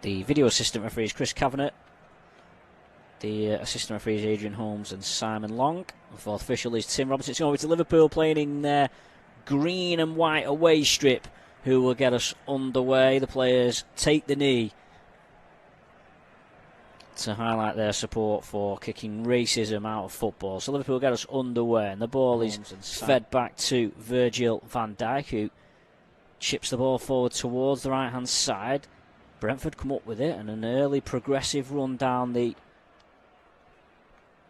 The video assistant referee is Chris Kavanagh. The assistant referee is Adrian Holmes and Simon Long. The fourth official is Tim Roberts. It's over to Liverpool playing in their green and white away strip, who will get us underway. The players take the knee to highlight their support for kicking racism out of football. So Liverpool get us underway, and the ball is fed back to Virgil van Dijk, who chips the ball forward towards the right-hand side. Brentford come up with it, and an early progressive run down the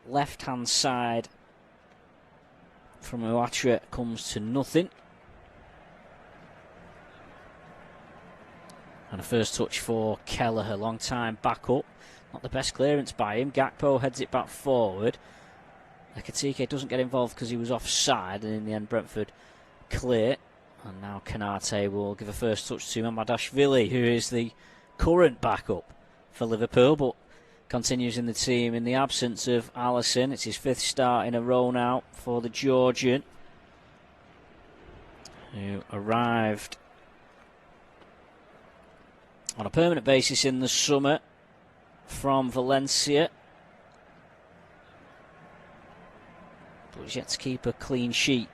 left-hand side from Uatra comes to nothing. And a first touch for Kelleher, long time back up. Not the best clearance by him. Gakpo heads it back forward. Ekitike doesn't get involved because he was offside, and in the end Brentford clear. And now Kanate will give a first touch to Mamadashvili, who is the current backup for Liverpool, but continues in the team in the absence of Alisson. It's his fifth start in a row now for the Georgian, who arrived on a permanent basis in the summer from Valencia, but he's yet to keep a clean sheet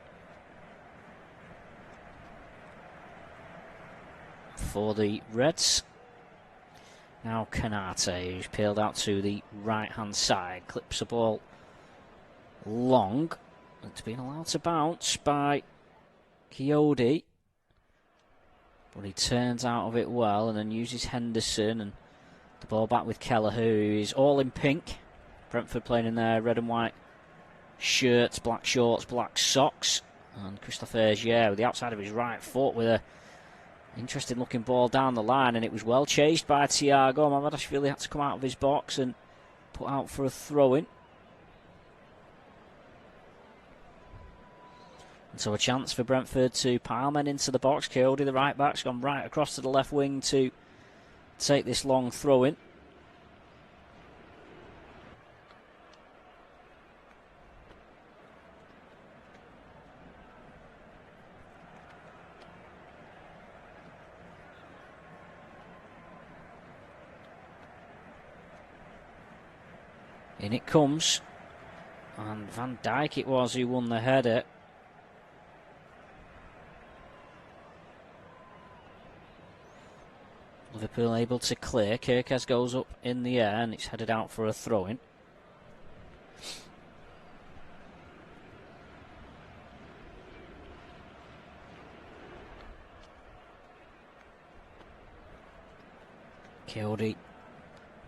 for the Reds. Now Kanate, who's peeled out to the right-hand side, clips the ball long. It's been allowed to bounce by Coyote, but he turns out of it well and then uses Henderson, and the ball back with Kelleher, who is all in pink. Brentford playing in their red and white shirts, black shorts, black socks. And Christophe Auger with the outside of his right foot with a interesting looking ball down the line, and it was well chased by Thiago. Mamadashvili had to come out of his box and put out for a throw-in. And so a chance for Brentford to pile men into the box. Coyote, the right back's gone right across to the left wing to take this long throw-in. In it comes, and Van Dijk it was who won the header. Liverpool able to clear. Kirkes goes up in the air and it's headed out for a throw-in. Coyote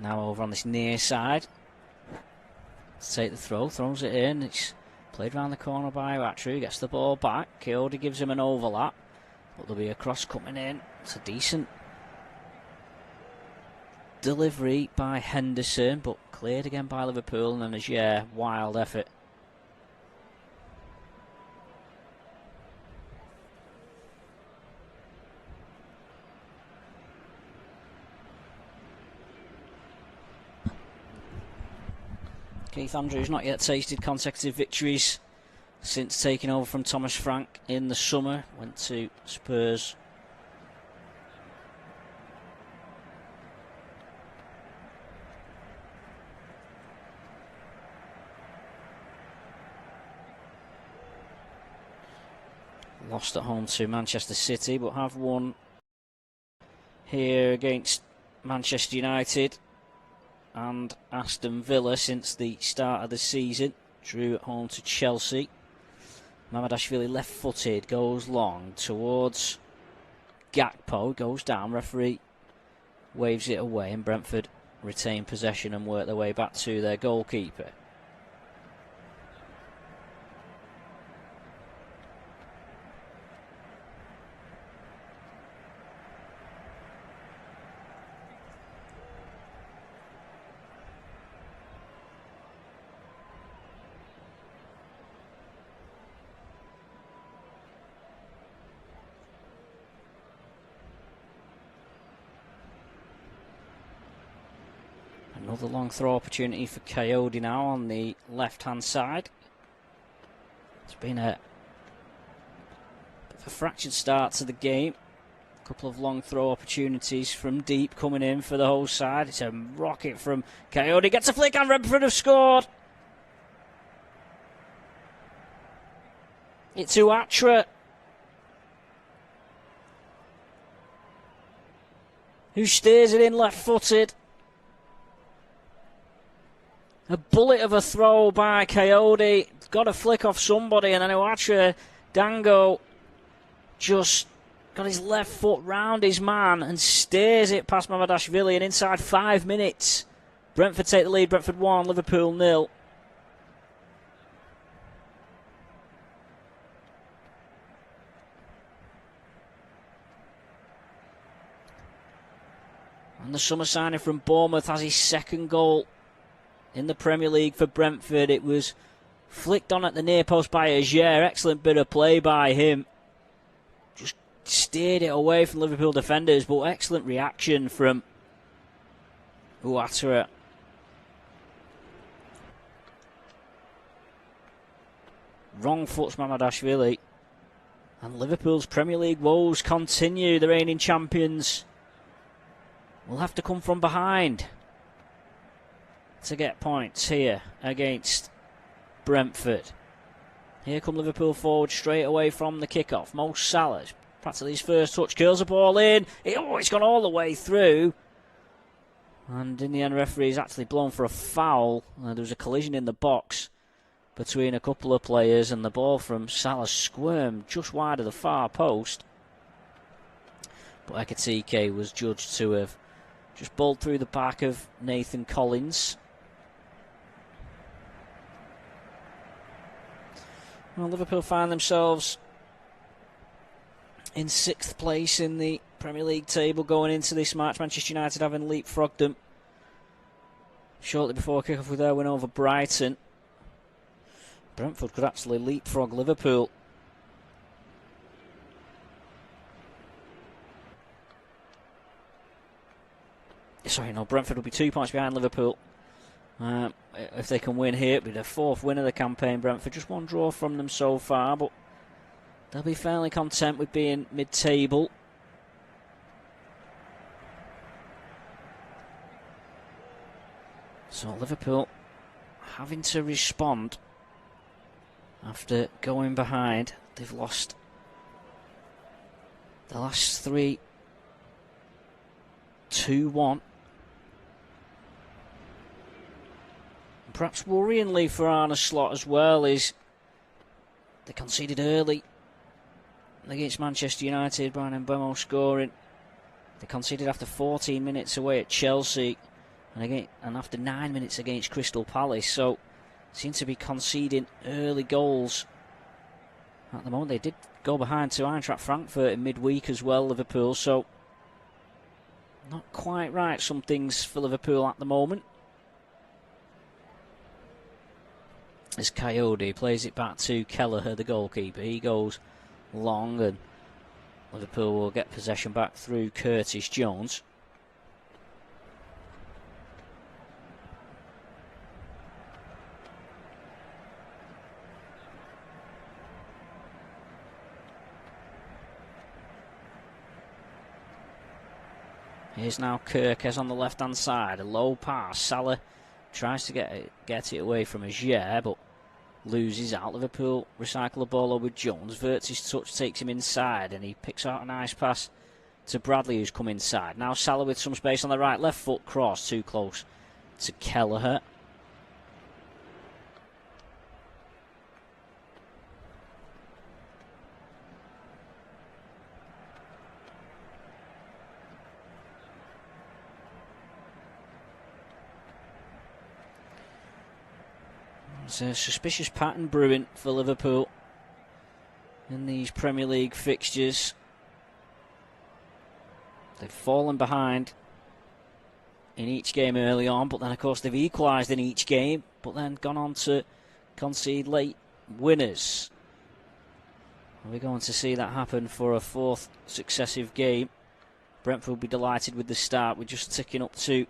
now over on this near side to take the throw, throws it in. It's played round the corner by Uatra, gets the ball back. Coyote gives him an overlap, but there'll be a cross coming in. It's a decent delivery by Henderson, but cleared again by Liverpool, and then Auger, wild effort. Keith Andrews not yet tasted consecutive victories since taking over from Thomas Frank in the summer. Went to Spurs. Lost at home to Manchester City, but have won here against Manchester United and Aston Villa since the start of the season. Drew at home to Chelsea. Mamadashvili left-footed, goes long towards Gakpo, goes down, referee waves it away, and Brentford retain possession and work their way back to their goalkeeper. Another long throw opportunity for Coyote now on the left-hand side. It's been a bit of a fractured start to the game A couple of long throw opportunities from deep coming in for the whole side. It's a rocket from Coyote. Gets a flick and Brentford have scored. It's Uatra who steers it in left-footed. A bullet of a throw by Coyote. Got a flick off somebody, and then Uatra Dango just got his left foot round his man and steers it past Mamadashvili, and inside 5 minutes, Brentford take the lead. Brentford 1, Liverpool 0. And the summer signing from Bournemouth has his second goal in the Premier League for Brentford. It was flicked on at the near post by Ajer. Excellent bit of play by him. Just steered it away from Liverpool defenders, but excellent reaction from Uatra. Wrong foot's Mamadashvili. And Liverpool's Premier League woes continue. The reigning champions will have to come from behind to get points here against Brentford. Here come Liverpool forward straight away from the kickoff. Mo Salah, practically his first touch, curls the ball in. It's gone all the way through. And in the end, referee's actually blown for a foul. There was a collision in the box between a couple of players, and the ball from Salah squirmed just wide of the far post. But Ekitike was judged to have just bowled through the back of Nathan Collins. Well, Liverpool find themselves in 6th place in the Premier League table going into this match. Manchester United having leapfrogged them shortly before kick-off with their win over Brighton. Brentford could actually leapfrog Liverpool. Sorry, no, Brentford will be 2 points behind Liverpool. If they can win here, it'll be their 4th win of the campaign. Brentford, just 1 draw from them so far, but they'll be fairly content with being mid-table. So Liverpool having to respond after going behind. They've lost the last 3 2-1. Perhaps worryingly for Arne Slot as well is they conceded early against Manchester United by an Mbeumo scoring. They conceded after 14 minutes away at Chelsea and after 9 minutes against Crystal Palace. So seem to be conceding early goals at the moment. They did go behind to Eintracht Frankfurt in midweek as well, Liverpool. So not quite right, some things for Liverpool at the moment. As Coyote plays it back to Kelleher, the goalkeeper. He goes long, and Liverpool will get possession back through Curtis Jones. Here's now Kirkes on the left-hand side. A low pass. Salah tries to get it away from Ajer, but loses out. Liverpool recycle the ball over Jones. Verts his touch, takes him inside, and he picks out a nice pass to Bradley, who's come inside. Now Salah with some space on the right. Left foot cross, too close to Kelleher. There's a suspicious pattern brewing for Liverpool in these Premier League fixtures. They've fallen behind in each game early on, but then of course they've equalised in each game, but then gone on to concede late winners. Are we going to see that happen for a 4th successive game? Brentford will be delighted with the start. We're just ticking up to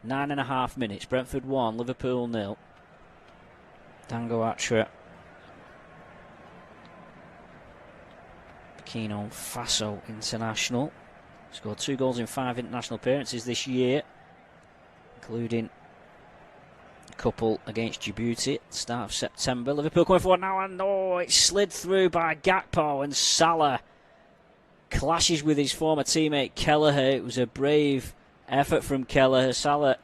9.5 minutes. Brentford 1, Liverpool 0. Dango Atra, Burkina Faso international. Scored 2 goals in 5 international appearances this year, including a couple against Djibouti at the start of September. Liverpool coming forward now, and it's slid through by Gakpo, and Salah clashes with his former teammate Kelleher. It was a brave effort from Kelleher. Salah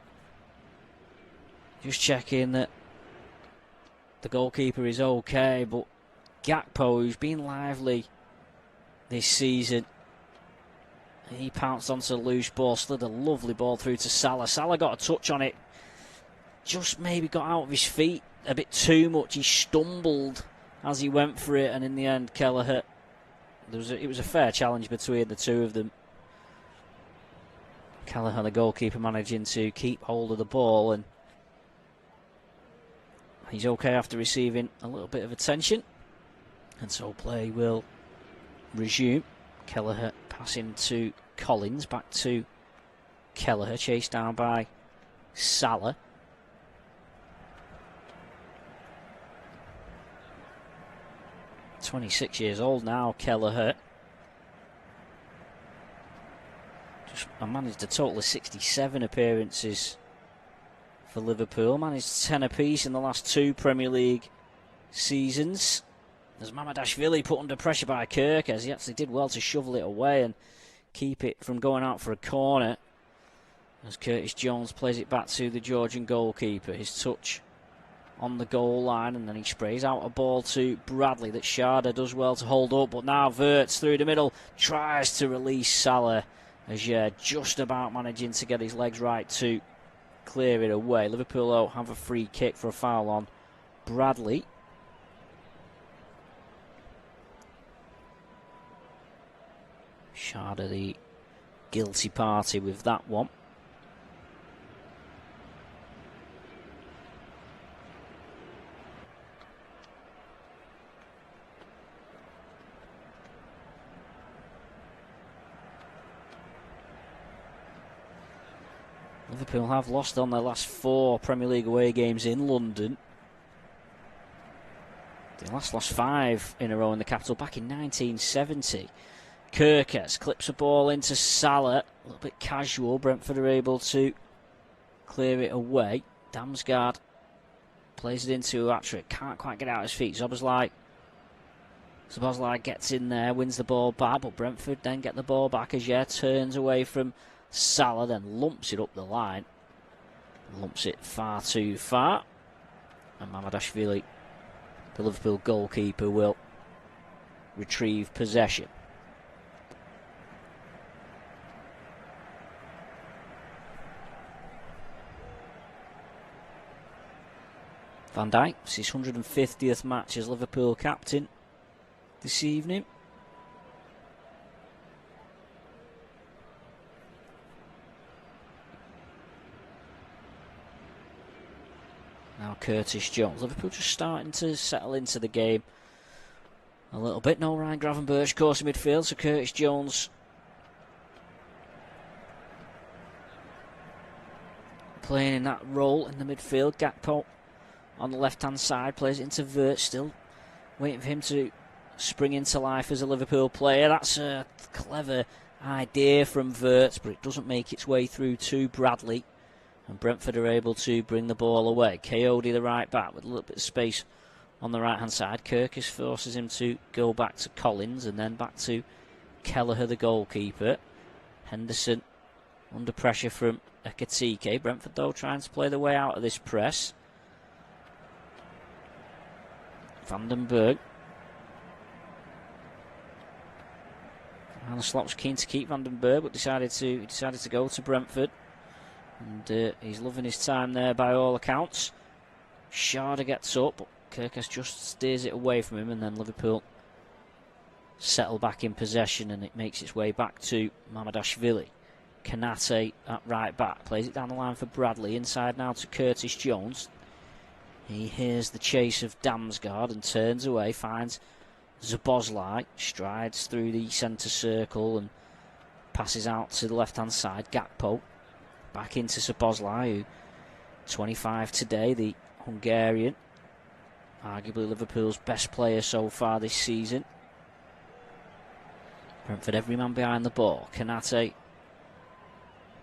just checking that the goalkeeper is okay, but Gakpo, who's been lively this season, he pounced onto the loose ball, slid a lovely ball through to Salah. Salah got a touch on it, just maybe got out of his feet a bit too much. He stumbled as he went for it, and in the end, Kelleher, it was a fair challenge between the two of them. Kelleher, the goalkeeper, managing to keep hold of the ball, and he's okay after receiving a little bit of attention, and so play will resume. Kelleher passing to Collins, back to Kelleher, chased down by Salah. "26 years old now, Kelleher. Just managed a total of 67 appearances for Liverpool. Managed 10 apiece in the last 2 Premier League seasons. As Mamadashvili put under pressure by Kirkes, he actually did well to shovel it away and keep it from going out for a corner. As Curtis Jones plays it back to the Georgian goalkeeper. His touch on the goal line, and then he sprays out a ball to Bradley that Sharda does well to hold up, but now Wirtz through the middle tries to release Salah, as just about managing to get his legs right to clear it away. Liverpool have a free kick for a foul on Bradley. Sharda the guilty party with that one. Liverpool have lost on their last 4 Premier League away games in London. They last lost 5 in a row in the capital back in 1970. Kirkes clips a ball into Salah, a little bit casual. Brentford are able to clear it away. Damsgaard plays it into Attrick, can't quite get out his feet. Szoboszlai gets in there, wins the ball back, but Brentford then get the ball back as turns away from Salah, then lumps it up the line. Lumps it far too far. And Mamadashvili, the Liverpool goalkeeper, will retrieve possession. Van Dijk, it's his 150th match as Liverpool captain this evening. Now Curtis Jones. Liverpool just starting to settle into the game a little bit. No Ryan Gravenberch, of course, in midfield, so Curtis Jones playing in that role in the midfield. Gakpo on the left-hand side, plays it into Wirtz, still waiting for him to spring into life as a Liverpool player. That's a clever idea from Wirtz, but it doesn't make its way through to Bradley. And Brentford are able to bring the ball away. Coyote, the right back, with a little bit of space on the right-hand side. Kirkes forces him to go back to Collins and then back to Kelleher, the goalkeeper. Henderson under pressure from Ekitike. Brentford, though, trying to play the way out of this press. Vandenberg. Arne Slot was keen to keep Vandenberg, but decided to go to Brentford. And he's loving his time there by all accounts. Sharda gets up, but Kirkes just steers it away from him, and then Liverpool settle back in possession, and it makes its way back to Mamadashvili. Kanate at right back, plays it down the line for Bradley, inside now to Curtis Jones. He hears the chase of Damsgaard and turns away, finds Szoboszlai, strides through the centre circle and passes out to the left-hand side. Gakpo back into Szoboszlai, who 25 today, the Hungarian, arguably Liverpool's best player so far this season. Brentford every man behind the ball. Kanate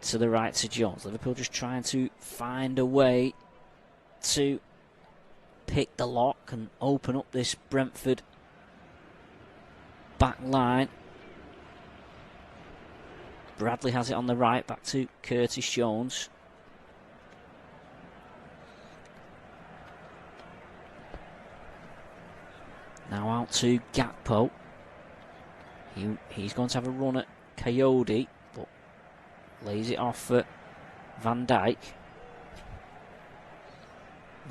to the right to Jones. Liverpool just trying to find a way to pick the lock and open up this Brentford back line. Bradley has it on the right, back to Curtis Jones. Now out to Gakpo. He's going to have a run at Coyote, but lays it off for Van Dijk.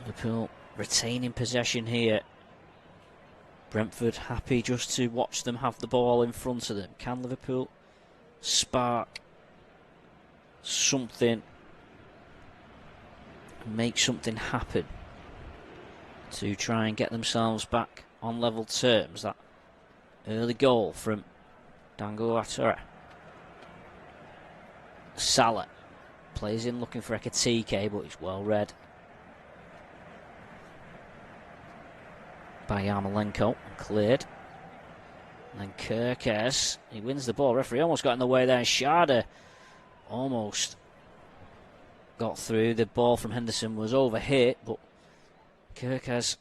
Liverpool retaining possession here. Brentford happy just to watch them have the ball in front of them. Can Liverpool spark something, make something happen to try and get themselves back on level terms? That early goal from Dango Atura. Salah plays in looking for Ekitike, but he's well read by Yarmolenko and cleared. And then Kirkes, he wins the ball. Referee almost got in the way there. Sharda almost got through. The ball from Henderson was overhit, but Kirkes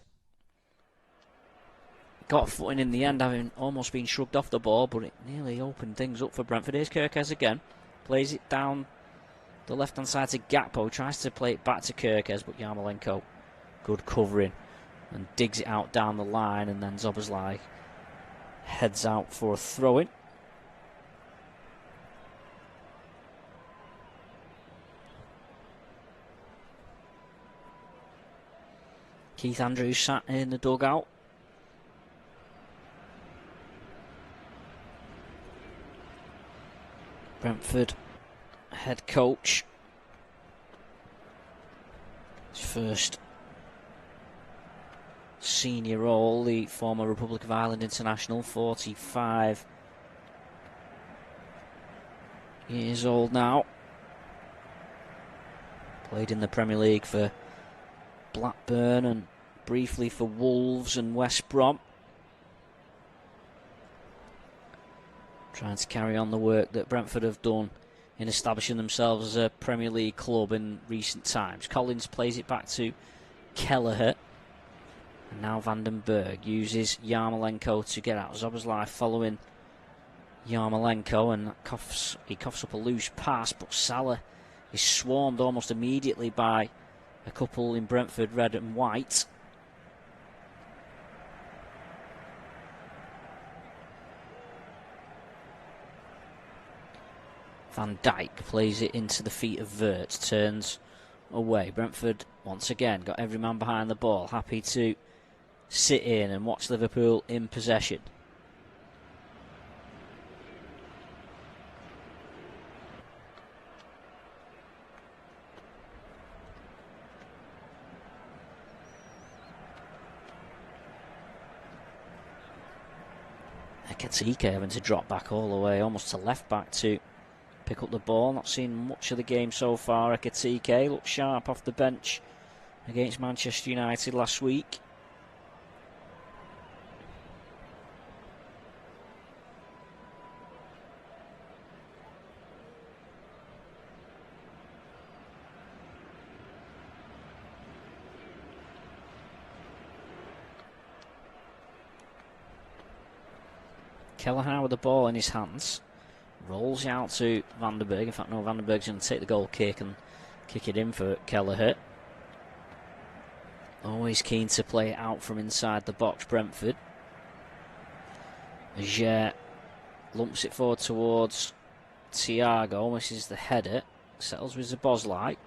got a footing in the end, having almost been shrugged off the ball, but it nearly opened things up for Brentford. Here's Kirkes again. Plays it down the left-hand side to Gakpo. Tries to play it back to Kirkes, but Yarmolenko, good covering, and digs it out down the line, and then Szoboszlai heads out for a throw-in. Keith Andrews sat in the dugout. Brentford head coach. His first senior role, the former Republic of Ireland international, 45 years old now. Played in the Premier League for Blackburn and briefly for Wolves and West Brom. Trying to carry on the work that Brentford have done in establishing themselves as a Premier League club in recent times. Collins plays it back to Kelleher. And now Vandenberg uses Yarmolenko to get out. Szoboszlai following Yarmolenko, and he coughs up a loose pass, but Salah is swarmed almost immediately by a couple in Brentford, red and white. Van Dijk plays it into the feet of Wirtz, turns away. Brentford once again got every man behind the ball, happy to sit in and watch Liverpool in possession. Ekitike having to drop back all the way, almost to left back to pick up the ball. Not seen much of the game so far. Ekitike looked sharp off the bench against Manchester United last week. Kelleher with the ball in his hands. Rolls out to Vandenberg. In fact, no, Vandenberg's going to take the goal kick and kick it in for Kelleher. Always keen to play it out from inside the box, Brentford. Ajer lumps it forward towards Thiago. Misses the header. Settles with Szoboszlai.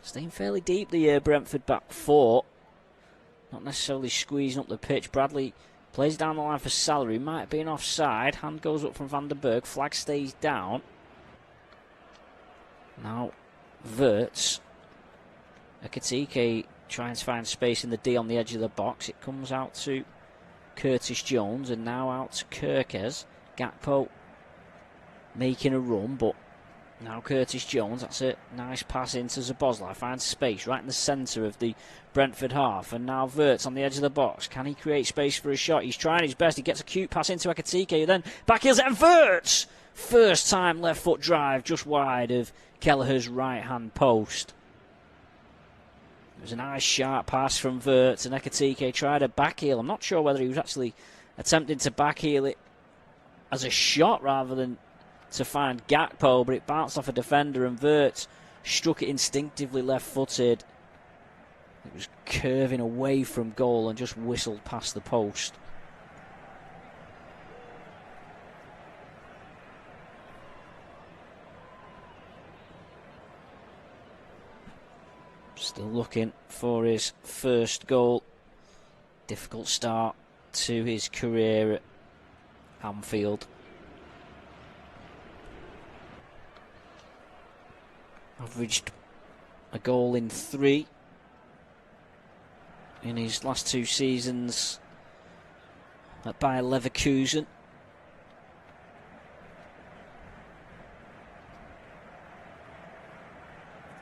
Staying fairly deep the Brentford back four. Not necessarily squeezing up the pitch. Bradley plays down the line for Salah. He might have been offside. Hand goes up from Vandenberg. Flag stays down. Now Wirtz. Ekitike trying to find space in the D on the edge of the box. It comes out to Curtis Jones and now out to Kirkes. Gakpo making a run, but now Curtis Jones. That's a nice pass into Szoboszlai. Finds space right in the centre of the Brentford half. And now Wirtz on the edge of the box. Can he create space for a shot? He's trying his best. He gets a cute pass into Ekitike. Then back heels it, and Wirtz First time left foot drive just wide of Kelleher's right hand post. It was a nice sharp pass from Wirtz, and Ekitike tried a backheel. I'm not sure whether he was actually attempting to backheel it as a shot rather than to find Gakpo, but it bounced off a defender and Wirtz struck it instinctively left-footed. It was curving away from goal and just whistled past the post. Still looking for his first goal. Difficult start to his career at Anfield. Averaged a goal in 3 in his last 2 seasons at Bayer Leverkusen.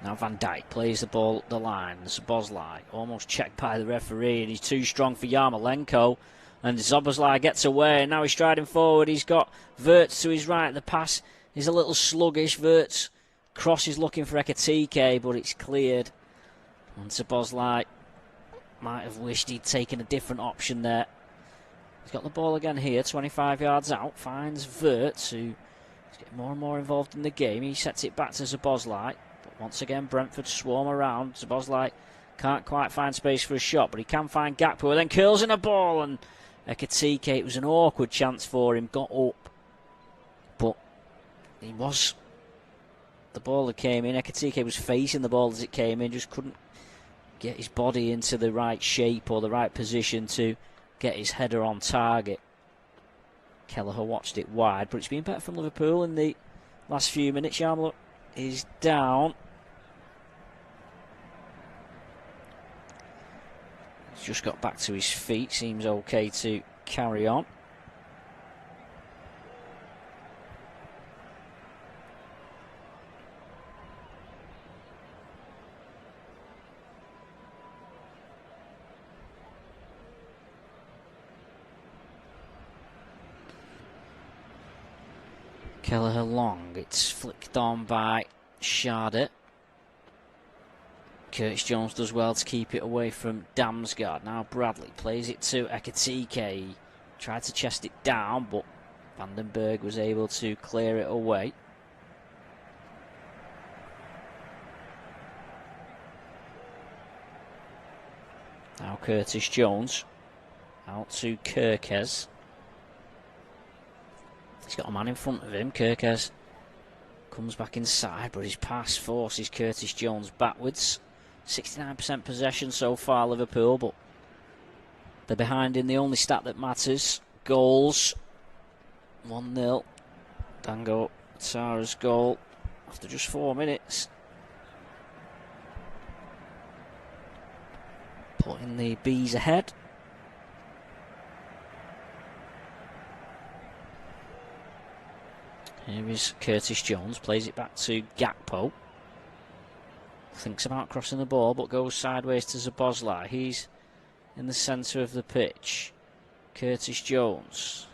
Now Van Dijk plays the ball up the line. Szoboszlai almost checked by the referee, and he's too strong for Yarmolenko. And Szoboszlai gets away, and now he's striding forward. He's got Wirtz to his right. The pass is a little sluggish. Wirtz crosses looking for Ekitike, but it's cleared. And Szoboszlai might have wished he'd taken a different option there. He's got the ball again here, 25 yards out. Finds Wirtz, who is getting more and more involved in the game. He sets it back to Szoboszlai. But once again, Brentford swarm around. Szoboszlai can't quite find space for a shot, but he can find Gakpo, who then curls in a ball. And Ekitike, it was an awkward chance for him, got up. But he was... The ball that came in, Ekitike was facing the ball as it came in, just couldn't get his body into the right shape or the right position to get his header on target. Kelleher watched it wide, but it's been better from Liverpool in the last few minutes. Yarmolenko is down. He's just got back to his feet, seems okay to carry on. Kelleher long, it's flicked on by Schade. Curtis Jones does well to keep it away from Damsgaard. Now Bradley plays it to Ekitike. Tried to chest it down, but Vandenberg was able to clear it away. Now Curtis Jones out to Kerkez. He's got a man in front of him. Kerkez comes back inside, but his pass forces Curtis Jones backwards. 69% possession so far, Liverpool, but they're behind in the only stat that matters. Goals. 1-0. Dango Tara's goal after just 4 minutes. Putting the Bees ahead. Here is Curtis Jones, plays it back to Gakpo. Thinks about crossing the ball, but goes sideways to Szoboszlai. He's in the centre of the pitch. Curtis Jones.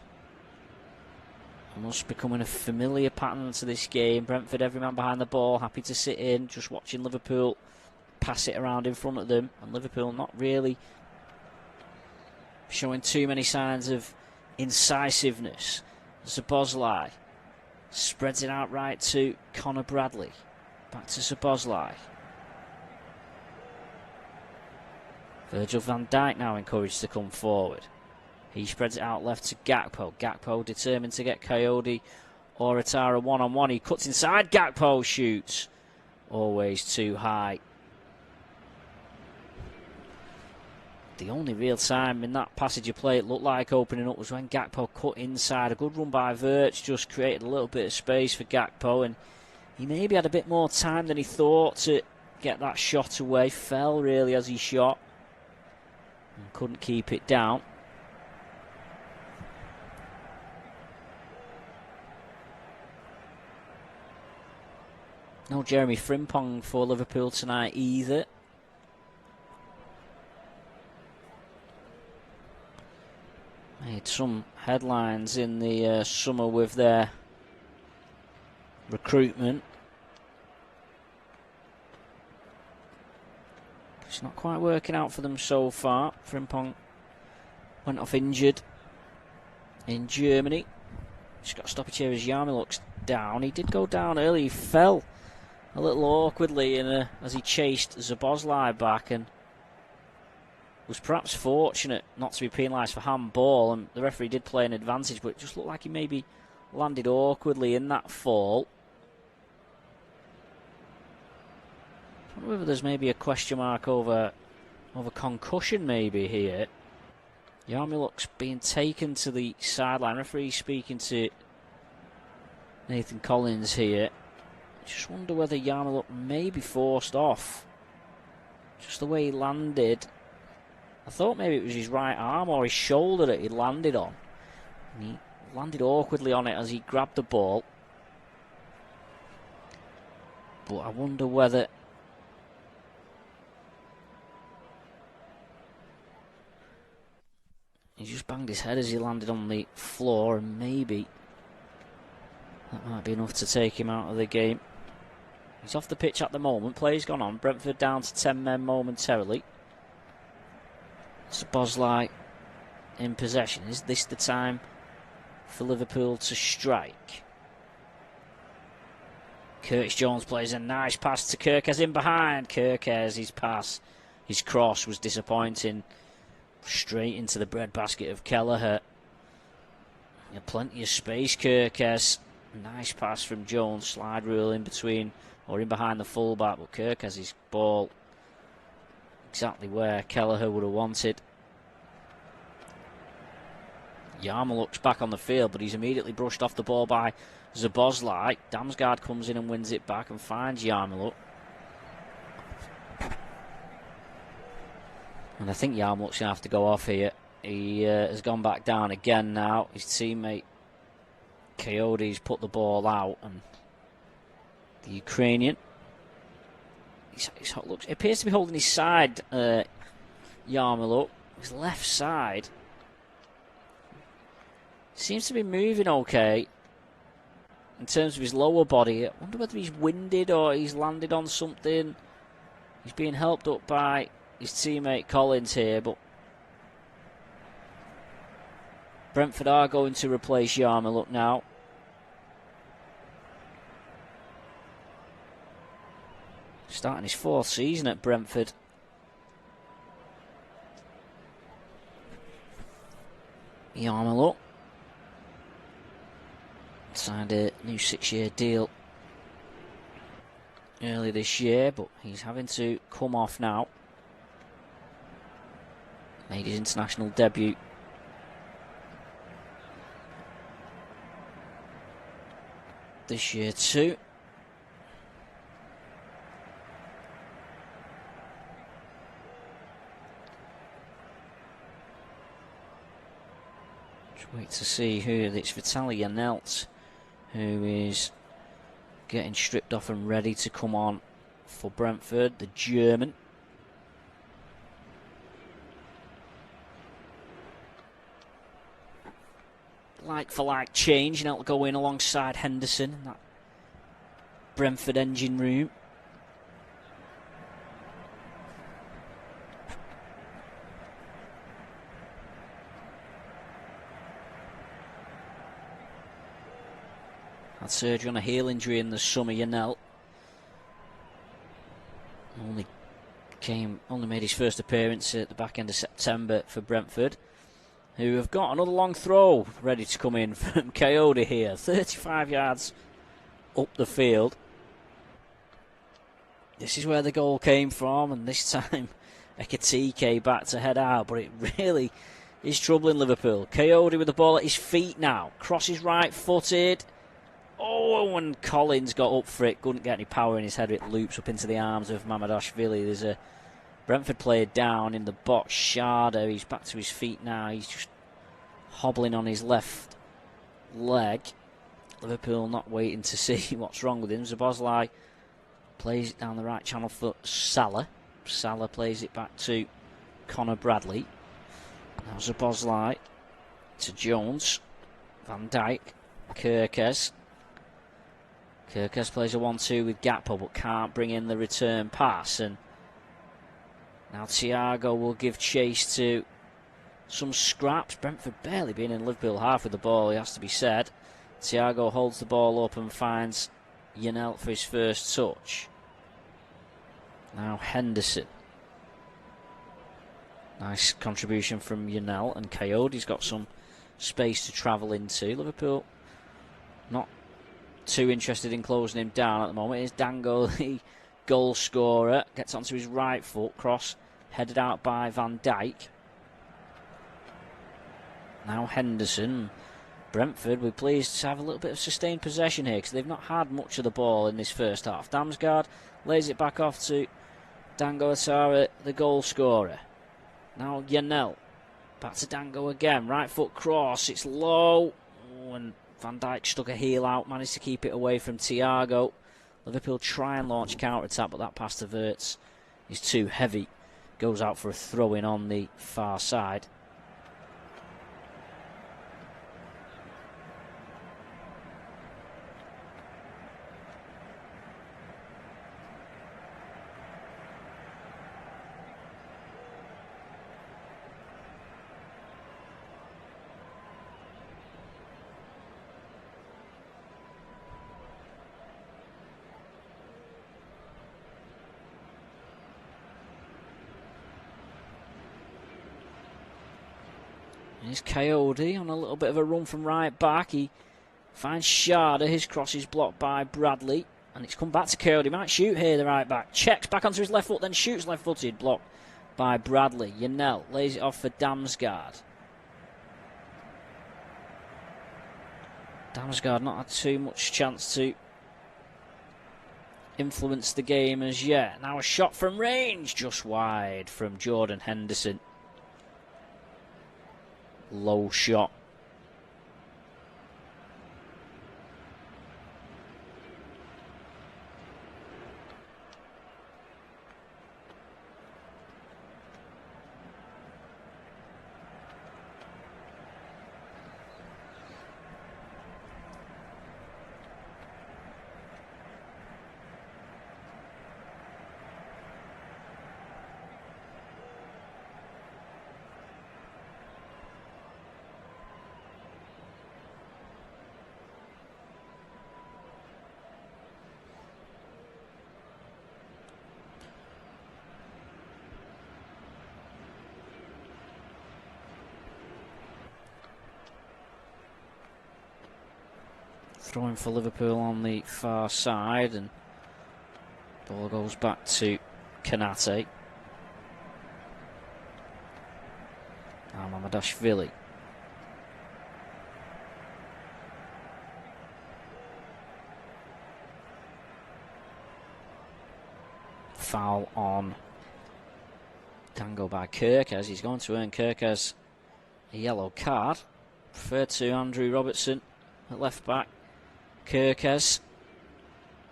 Almost becoming a familiar pattern to this game. Brentford, every man behind the ball, happy to sit in, just watching Liverpool pass it around in front of them. And Liverpool not really showing too many signs of incisiveness. Szoboszlai spreads it out right to Connor Bradley. Back to Szoboszlai. Virgil van Dijk now encouraged to come forward. He spreads it out left to Gakpo. Gakpo determined to get Coyote or Atara one-on-one. He cuts inside. Gakpo shoots. Always too high. The only real time in that passage of play it looked like opening up was when Gakpo cut inside. A good run by Wirtz just created a little bit of space for Gakpo, and he maybe had a bit more time than he thought to get that shot away. Fell really as he shot and couldn't keep it down. No Jeremy Frimpong for Liverpool tonight either. Made some headlines in the summer with their recruitment. It's not quite working out for them so far. Frimpong went off injured in Germany. Just got a stoppage here as Yarmi looks down. He did go down early. He fell a little awkwardly as he chased Szoboszlai back and was perhaps fortunate not to be penalised for handball. And the referee did play an advantage, but it just looked like he maybe landed awkwardly in that fall. I wonder whether there's maybe a question mark over concussion maybe here. Yarmiluk's being taken to the sideline. Referee speaking to Nathan Collins here. Just wonder whether Yarmiluk may be forced off. Just the way he landed. I thought maybe it was his right arm or his shoulder that he landed on. And he landed awkwardly on it as he grabbed the ball. But I wonder whether... He just banged his head as he landed on the floor, and maybe that might be enough to take him out of the game. He's off the pitch at the moment. Play's gone on. Brentford down to 10 men momentarily. Szoboszlai in possession. Is this the time for Liverpool to strike? Curtis Jones plays a nice pass to Kerkez in behind. Kerkez, his cross was disappointing. Straight into the breadbasket of Kelleher. Plenty of space, Kerkez. Nice pass from Jones. Slide rule in between or in behind the fullback, but Kerkez's ball exactly where Kelleher would have wanted. Yarmiluk's back on the field, but he's immediately brushed off the ball by Szoboszlai. Damsgaard comes in and wins it back and finds Yarmiluk. And I think Yarmuluk's going to have to go off here. He has gone back down again now. His teammate Coyote's put the ball out, and the Ukrainian, it appears to be holding his side, Yarmiluk. His left side seems to be moving okay in terms of his lower body. I wonder whether he's winded or he's landed on something. He's being helped up by his teammate Collins here, but Brentford are going to replace Yarmiluk now. Starting his 4th season at Brentford. Yarmiluk signed a new 6-year deal early this year, but he's having to come off now. Made his international debut this year too. Just wait to see who it's Vitaly Yanelt who is getting stripped off and ready to come on for Brentford, the German. Like for like change, and it'll go in alongside Henderson in that Brentford engine room. Had surgery on a heel injury in the summer, Yanel. Only made his first appearance at the back end of September for Brentford, who have got another long throw ready to come in from Coyote here. 35 yards up the field. This is where the goal came from, and this time Ekitike back to head out, but it really is troubling Liverpool. Coyote with the ball at his feet now. Crosses right-footed. Oh, and Collins got up for it. Couldn't get any power in his head. It loops up into the arms of Mamadashvili. There's a Brentford player down in the box. Sharda, he's back to his feet now. He's just hobbling on his left leg. Liverpool not waiting to see what's wrong with him. Szoboszlai plays it down the right channel for Salah. Salah plays it back to Connor Bradley. Now Szoboszlai to Jones. Van Dijk. Kerkez. Kirkes plays a 1-2 with Gakpo, but can't bring in the return pass. And now Thiago will give chase to some scraps. Brentford barely been in Liverpool half with the ball, it has to be said. Thiago holds the ball up and finds Janelt for his first touch. Now Henderson. Nice contribution from Janelt, and Coyote's got some space to travel into. Liverpool not too interested in closing him down at the moment. Here's Dango, the goal scorer. Gets onto his right foot. Cross headed out by Van Dijk. Now Henderson. Brentford, we're pleased to have a little bit of sustained possession here because they've not had much of the ball in this first half. Damsgaard lays it back off to Dango Asara, the goal scorer. Now Janelt. Back to Dango again. Right foot cross. It's low. Oh, and Van Dijk stuck a heel out. Managed to keep it away from Thiago. Liverpool try and launch counter-attack, but that pass to Wirtz is too heavy. Goes out for a throw-in on the far side. Here's Coyote on a little bit of a run from right back. He finds Sharda. His cross is blocked by Bradley. And it's come back to Coyote. Might shoot here, the right back. Checks back onto his left foot, then shoots left-footed. Blocked by Bradley. Janelt lays it off for Damsgaard. Damsgaard not had too much chance to influence the game as yet. Now a shot from range, just wide from Jordan Henderson. Low shot. Throwing for Liverpool on the far side, and ball goes back to Kanate. Now Mamadashvili. Foul on Dango by Kirkes. He's going to earn Kirkes a yellow card. Preferred to Andrew Robertson at left back. Kirkes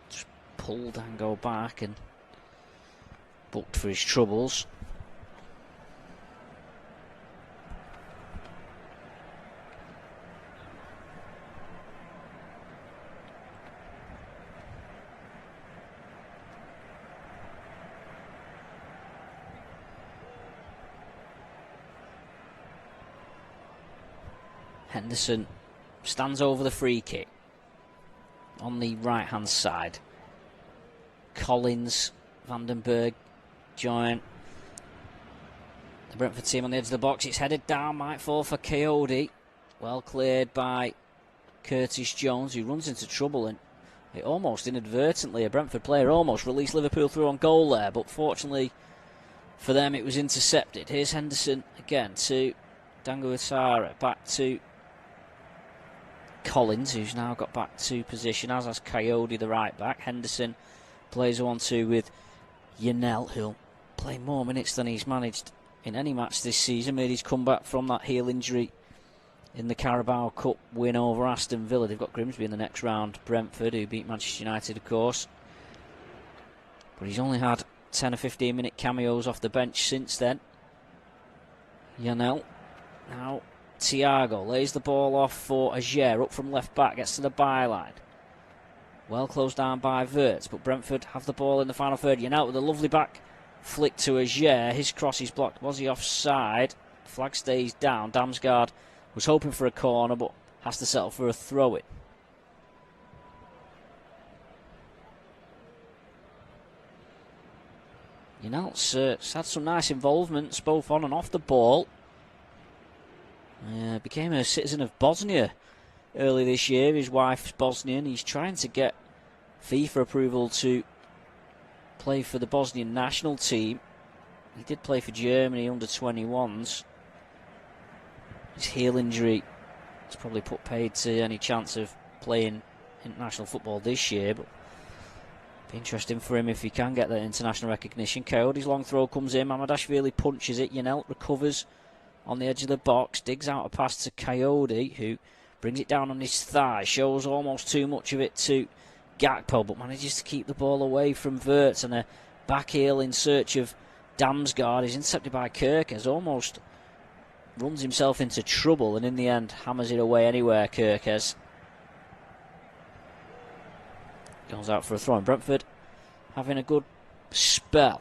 just pulled Dango back and booked for his troubles. Henderson stands over the free kick on the right hand side. Collins, Vandenberg join the Brentford team on the edge of the box. It's headed down, might fall for Coyote. Well cleared by Curtis Jones, who runs into trouble, and it almost inadvertently, a Brentford player almost released Liverpool through on goal there, but fortunately for them it was intercepted. Here's Henderson again to Dango Ouattara, back to Collins, who's now got back to position, as has Coyote, the right back. Henderson plays a 1-2 with Janelt, who'll play more minutes than he's managed in any match this season. Made his comeback from that heel injury in the Carabao Cup win over Aston Villa. They've got Grimsby in the next round. Brentford, who beat Manchester United, of course. But he's only had 10 or 15 minute cameos off the bench since then. Janelt. Now Thiago lays the ball off for Ajer, up from left back, gets to the byline. Well closed down by Wirtz, but Brentford have the ball in the final third. Janelt with a lovely back flick to Ajer. His cross is blocked. Was he offside? Flag stays down. Damsgaard was hoping for a corner, but has to settle for a throw-in. Janelt's had some nice involvements both on and off the ball. Became a citizen of Bosnia early this year. His wife's Bosnian. He's trying to get FIFA approval to play for the Bosnian national team. He did play for Germany under 21s. His heel injury has probably put paid to any chance of playing international football this year, but be interesting for him if he can get that international recognition. Coyote's long throw comes in. Mamadashvili punches it. Janelt recovers on the edge of the box, digs out a pass to Coyote, who brings it down on his thigh, shows almost too much of it to Gakpo, but manages to keep the ball away from Wirtz, and a back heel in search of Damsgaard is intercepted by Kerkez, almost runs himself into trouble, and in the end hammers it away anywhere. Kerkez goes out for a throw, and Brentford having a good spell.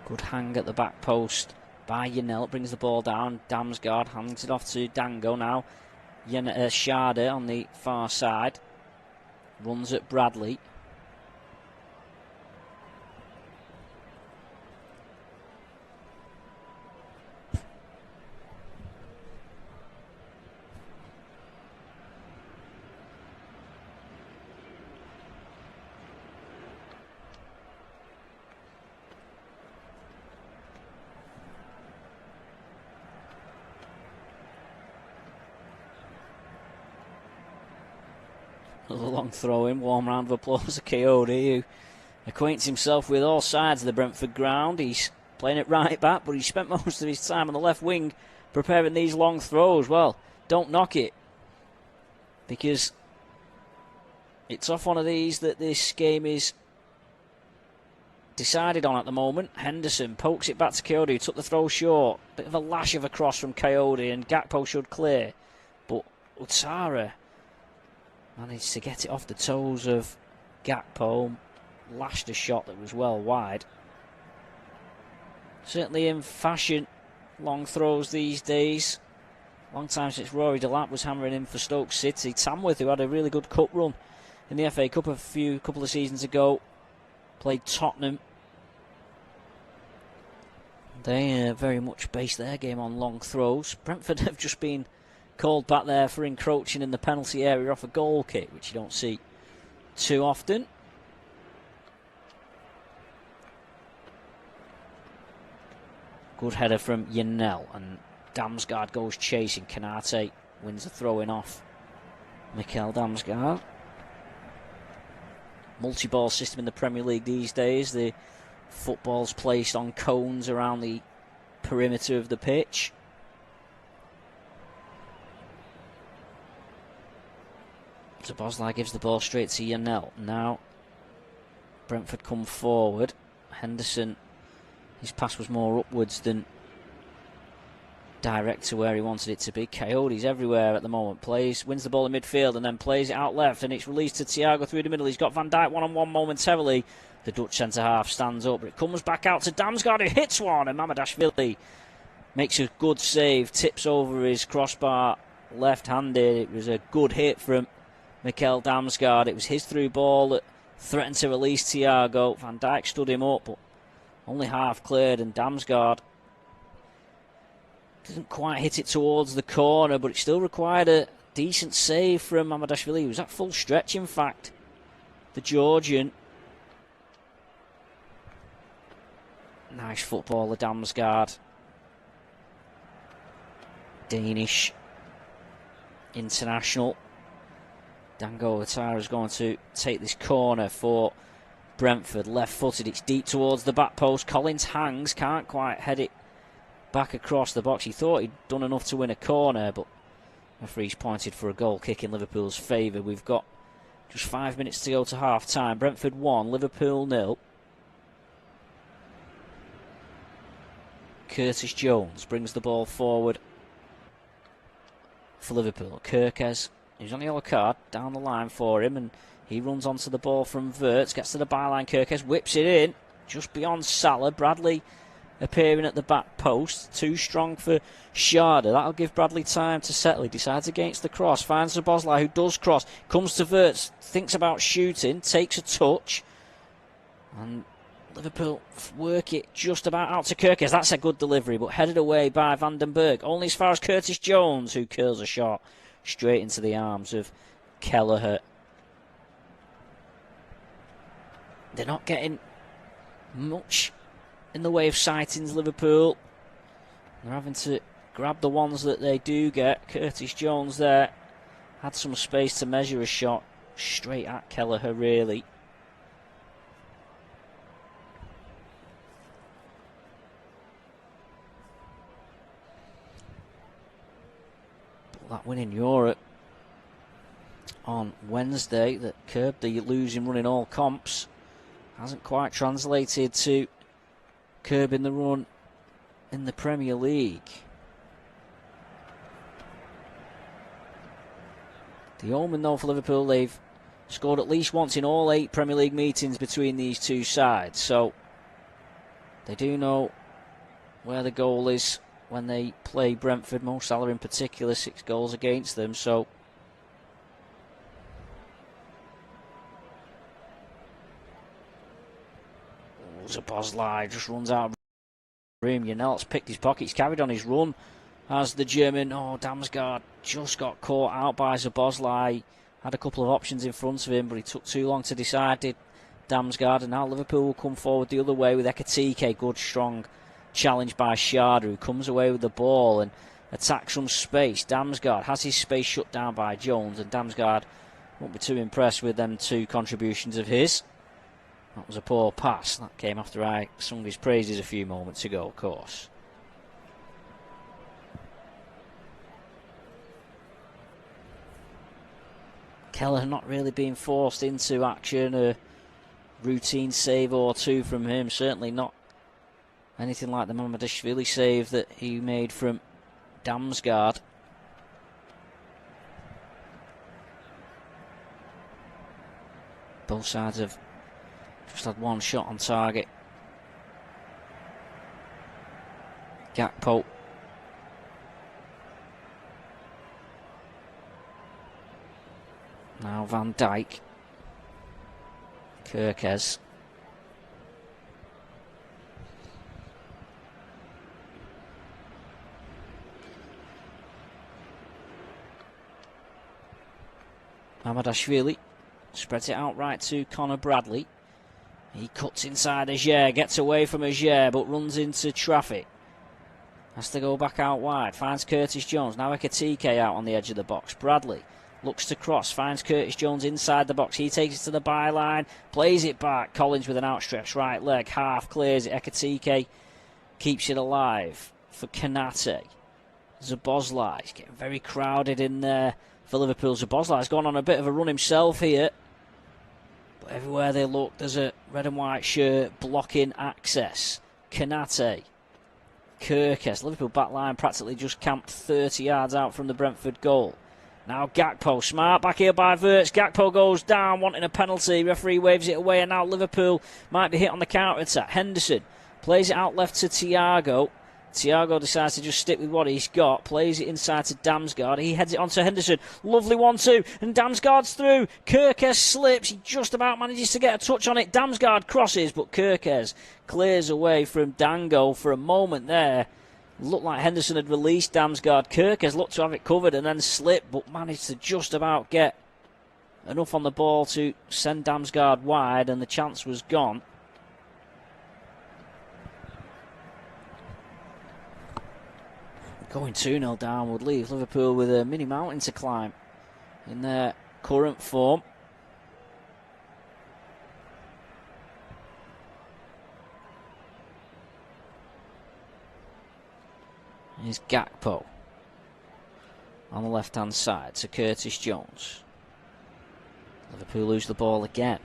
Good hang at the back post by Janelt, brings the ball down. Damsgaard hands it off to Dango now. Schade on the far side runs at Bradley. Another long throw in, warm round of applause to Coyote, who acquaints himself with all sides of the Brentford ground. He's playing it right back, but he spent most of his time on the left wing preparing these long throws. Well, don't knock it, because it's off one of these that this game is decided on at the moment. Henderson pokes it back to Coyote, who took the throw short. Bit of a lash of a cross from Coyote, and Gakpo should clear, but Ouattara managed to get it off the toes of Gakpo, lashed a shot that was well wide. Certainly in fashion, long throws these days. Long time since Rory Delap was hammering in for Stoke City. Tamworth, who had a really good cup run in the FA Cup a couple of seasons ago, played Tottenham. They very much base their game on long throws. Brentford have just been called back there for encroaching in the penalty area off a goal kick, which you don't see too often. Good header from Janelt, and Damsgaard goes chasing. Kanate wins the throw-in off Mikkel Damsgaard. Multi-ball system in the Premier League these days. The football's placed on cones around the perimeter of the pitch. Szoboszlai gives the ball straight to Janelt. Now Brentford come forward. Henderson, his pass was more upwards than direct to where he wanted it to be. Coyote's everywhere at the moment. Wins the ball in midfield and then plays it out left, and it's released to Thiago through the middle. He's got Van Dijk one-on-one momentarily. The Dutch centre-half stands up, but it comes back out to Damsgaard, who hits one, and Mamadashvili makes a good save, tips over his crossbar left-handed. It was a good hit from Mikkel Damsgaard. It was his through ball that threatened to release Thiago. Van Dijk stood him up, but only half cleared, and Damsgaard didn't quite hit it towards the corner, but it still required a decent save from Mamadashvili. He was at full stretch, in fact, the Georgian. Nice footballer, Damsgaard. Danish international. Dango Ouattara is going to take this corner for Brentford. Left-footed, it's deep towards the back post. Collins hangs, can't quite head it back across the box. He thought he'd done enough to win a corner, but referee's pointed for a goal kick in Liverpool's favour. We've got just 5 minutes to go to half time. Brentford 1, Liverpool 0. Curtis Jones brings the ball forward for Liverpool. Kirkes, who's on the yellow card, down the line for him, and he runs onto the ball from Wirtz, gets to the byline. Kirkes whips it in just beyond Salah. Bradley appearing at the back post, too strong for Sharda. That'll give Bradley time to settle. He decides against the cross, finds Szoboszlai, who does cross, comes to Wirtz, thinks about shooting, takes a touch, and Liverpool work it just about out to Kirkes. That's a good delivery, but headed away by Van den Berg, only as far as Curtis Jones, who curls a shot straight into the arms of Kelleher. They're not getting much in the way of sightings, Liverpool. They're having to grab the ones that they do get. Curtis Jones there had some space to measure a shot straight at Kelleher, really. But that win in Europe on Wednesday that curbed the losing run in all comps hasn't quite translated to curbing the run in the Premier League. The omen, though, for Liverpool, they've scored at least once in all 8 Premier League meetings between these two sides, so they do know where the goal is when they play Brentford. Mo Salah in particular, 6 goals against them, so Szoboszlai just runs out of room. Janelt's picked his pockets, carried on his run as the German. Damsgaard just got caught out by Szoboszlai. Had a couple of options in front of him, but he took too long to decide, did Damsgaard. And now Liverpool will come forward the other way with Ekitike. Good, strong challenge by Sharda, who comes away with the ball and attacks from space. Damsgaard has his space shut down by Jones, and Damsgaard won't be too impressed with them 2 contributions of his. That was a poor pass. That came after I sung his praises a few moments ago, of course. Kelleher not really being forced into action. A routine save or 2 from him. Certainly not anything like the Mamadashvili save that he made from Damsgaard. Both sides have just had one shot on target. Gakpo. Now Van Dijk. Kirkes. Mamadashvili spreads it out right to Connor Bradley. He cuts inside Ajer, gets away from Ajer, but runs into traffic. Has to go back out wide. Finds Curtis Jones. Now Ekitike out on the edge of the box. Bradley looks to cross. Finds Curtis Jones inside the box. He takes it to the byline. Plays it back. Collins with an outstretched right leg. Half clears it. Ekitike keeps it alive for Konate. Szoboszlai is getting very crowded in there for Liverpool. Szoboszlai's gone on a bit of a run himself here. But everywhere they look, there's a red and white shirt blocking access. Konate. Kirkes. Liverpool back line practically just camped 30 yards out from the Brentford goal. Now Gakpo. Smart back here by Wirtz. Gakpo goes down, wanting a penalty. Referee waves it away, and now Liverpool might be hit on the counter-attack. Henderson plays it out left to Thiago. Thiago decides to just stick with what he's got. Plays it inside to Damsgaard. He heads it on to Henderson. Lovely 1-2. And Damsgaard's through. Kirkes slips. He just about manages to get a touch on it. Damsgaard crosses, but Kirkes clears away from Dango for a moment there. Looked like Henderson had released Damsgaard. Kirkes looked to have it covered and then slipped, but managed to just about get enough on the ball to send Damsgaard wide, and the chance was gone. Going 2-0 down would leave Liverpool with a mini mountain to climb in their current form. Here's Gakpo on the left-hand side to Curtis Jones. Liverpool lose the ball again.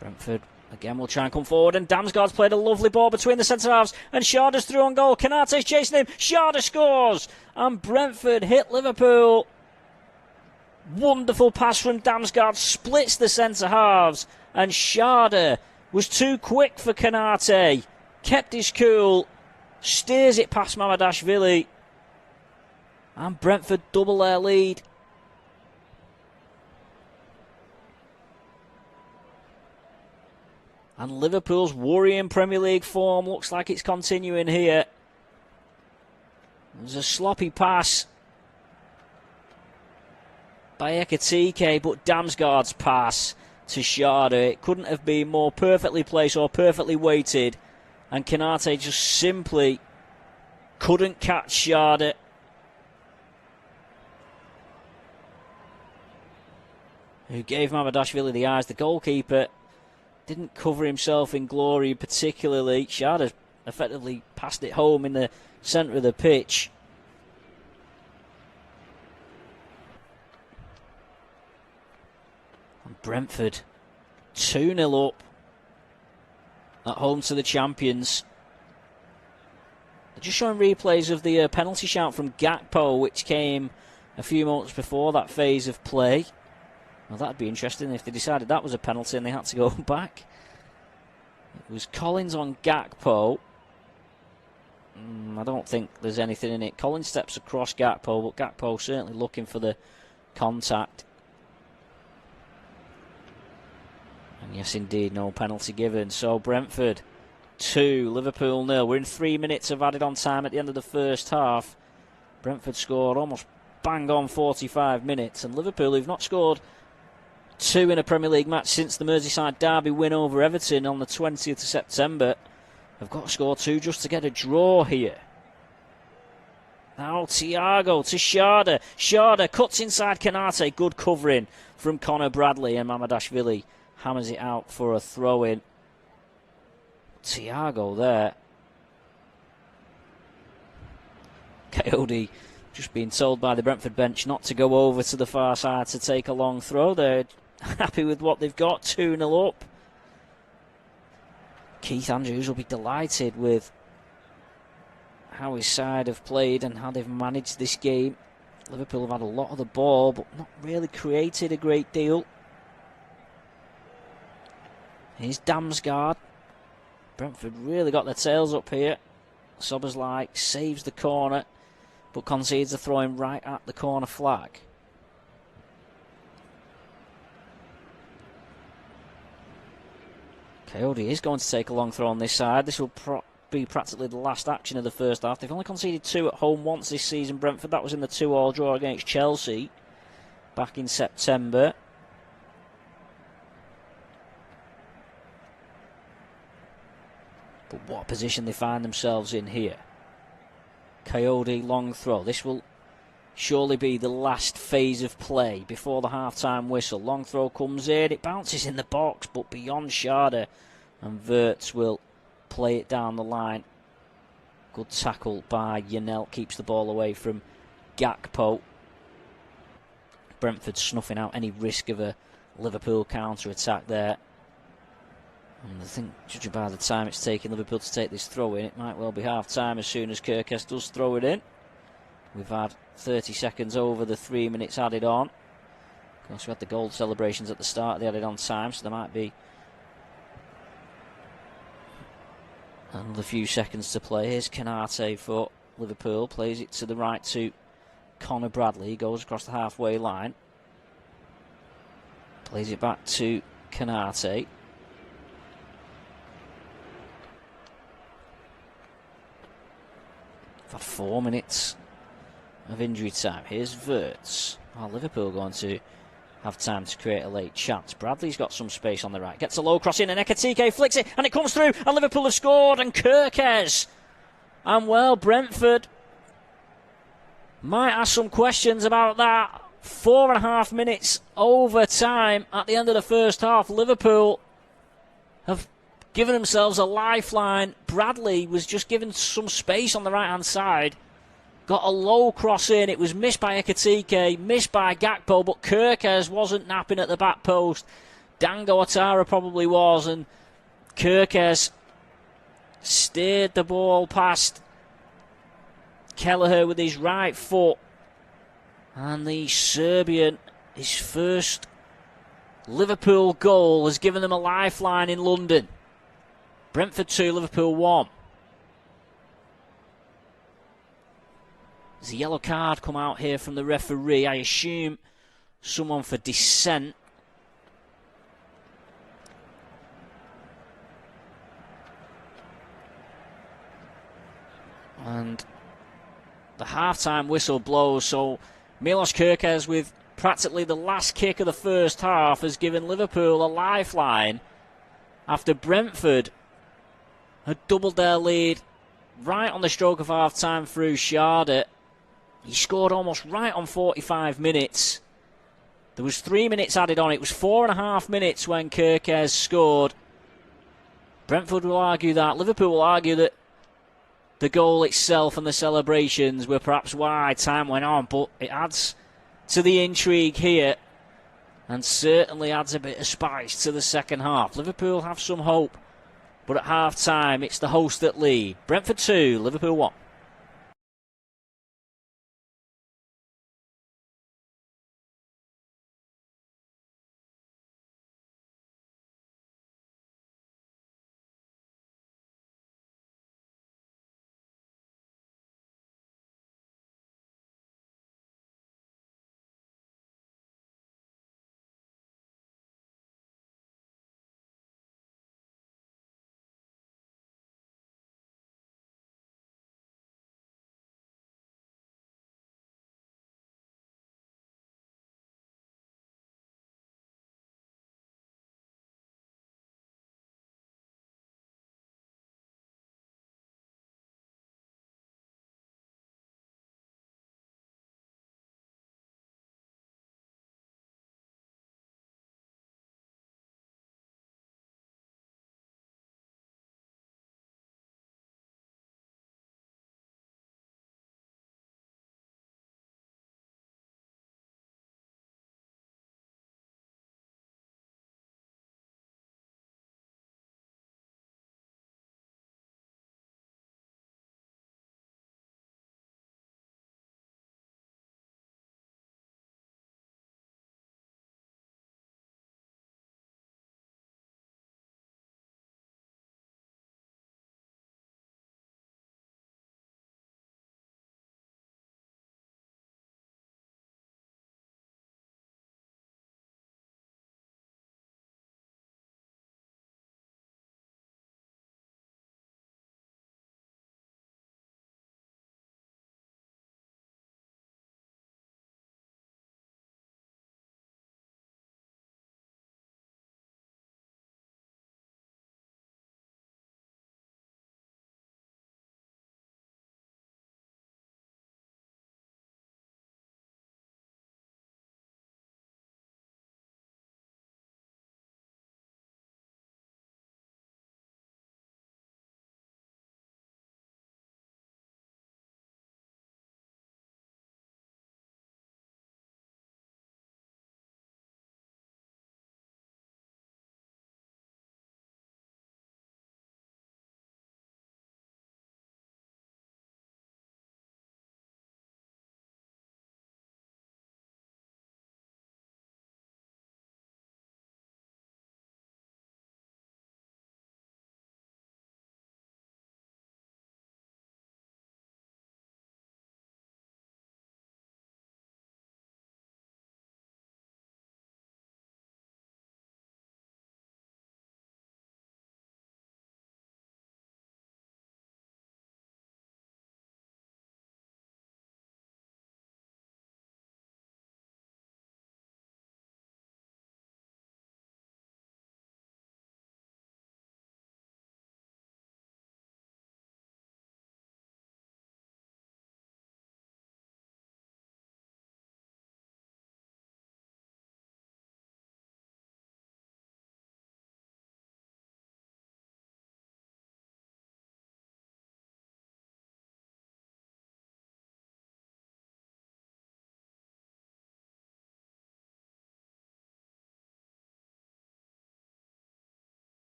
Brentford again will try and come forward, and Damsgaard's played a lovely ball between the centre-halves, and Sharda's through on goal. Konate's chasing him. Sharda scores, and Brentford hit Liverpool. Wonderful pass from Damsgaard, splits the centre-halves, and Sharda was too quick for Konate. Kept his cool, steers it past Mamadashvili, and Brentford double their lead. And Liverpool's worrying Premier League form looks like it's continuing here. There's a sloppy pass by Ekitike, but Damsgaard's pass to Sharda, it couldn't have been more perfectly placed or perfectly weighted, and Konate just simply couldn't catch Sharda. Who gave Mamadashvili the eyes. The goalkeeper didn't cover himself in glory particularly. Sharda effectively passed it home in the centre of the pitch. And Brentford 2-0 up at home to the champions. They're just showing replays of the penalty shout from Gakpo, which came a few moments before that phase of play. Well, that'd be interesting if they decided that was a penalty and they had to go back. It was Collins on Gakpo. I don't think there's anything in it. Collins steps across Gakpo, but Gakpo certainly looking for the contact. And yes, indeed, no penalty given. So Brentford 2, Liverpool 0. We're in 3 minutes of added on time at the end of the first half. Brentford scored almost bang on 45 minutes, and Liverpool, who've not scored 2 in a Premier League match since the Merseyside derby win over Everton on the 20th of September, have got to score 2 just to get a draw here. Now Thiago to Sharda. Sharda cuts inside Konate. Good covering from Conor Bradley, and Mamadashvili hammers it out for a throw-in. Thiago there. Coyote just being told by the Brentford bench not to go over to the far side to take a long throw. They're happy with what they've got, 2-0 up. Keith Andrews will be delighted with how his side have played and how they've managed this game. Liverpool have had a lot of the ball, but not really created a great deal. Here's Damsgaard. Brentford really got their tails up here. Sobersley saves the corner, but concedes a throw-in right at the corner flag. Coyote is going to take a long throw on this side. This will be practically the last action of the first half. They've only conceded 2 at home once this season, Brentford. That was in the 2-2 draw against Chelsea back in September. But what position they find themselves in here. Coyote, long throw. This will surely be the last phase of play before the half-time whistle. Long throw comes in. It bounces in the box, but beyond Sharda. And Wirtz will play it down the line. Good tackle by Yanel. Keeps the ball away from Gakpo. Brentford snuffing out any risk of a Liverpool counter-attack there. And I think, judging by the time it's taking Liverpool to take this throw in, it might well be half-time as soon as Kirkes does throw it in. We've had 30 seconds over the 3 minutes added on. Of course, we had the goal celebrations at the start of the added on time, so there might be another few seconds to play. Here's Konate for Liverpool. Plays it to the right to Conor Bradley. He goes across the halfway line. Plays it back to Konate. For 4 minutes of injury time. Here's Wirtz. Liverpool going to have time to create a late chance. Bradley's got some space on the right. Gets a low cross in, and Ekitike flicks it, and it comes through, and Liverpool have scored, and Kirkes. And well, Brentford might ask some questions about that. 4.5 minutes over time at the end of the first half. Liverpool have given themselves a lifeline. Bradley was just given some space on the right-hand side, got a low cross in. It was missed by Ekatike, missed by Gakpo, but Kirkes wasn't napping at the back post. Dango Ouattara probably was, and Kirkes steered the ball past Kelleher with his right foot. And the Serbian, his first Liverpool goal, has given them a lifeline in London. Brentford 2, Liverpool 1. There's a yellow card come out here from the referee. I assume someone for dissent. And the half-time whistle blows, so Milos Kerkez, with practically the last kick of the first half, has given Liverpool a lifeline after Brentford had doubled their lead right on the stroke of half-time through Sharda. He scored almost right on 45 minutes. There was 3 minutes added on. It was 4.5 minutes when Kerkez scored. Brentford will argue that. Liverpool will argue that the goal itself and the celebrations were perhaps why time went on, but it adds to the intrigue here and certainly adds a bit of spice to the second half. Liverpool have some hope, but at half-time it's the host that lead. Brentford 2, Liverpool 1.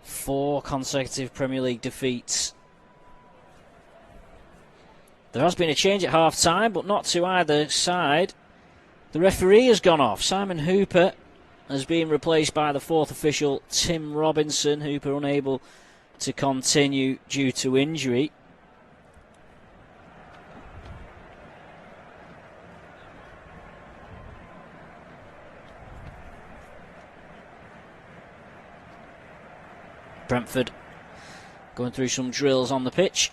4 consecutive Premier League defeats. There has been a change at half-time, but not to either side. The referee has gone off. Simon Hooper has been replaced by the 4th official, Tim Robinson. Hooper unable to continue due to injury. Brentford going through some drills on the pitch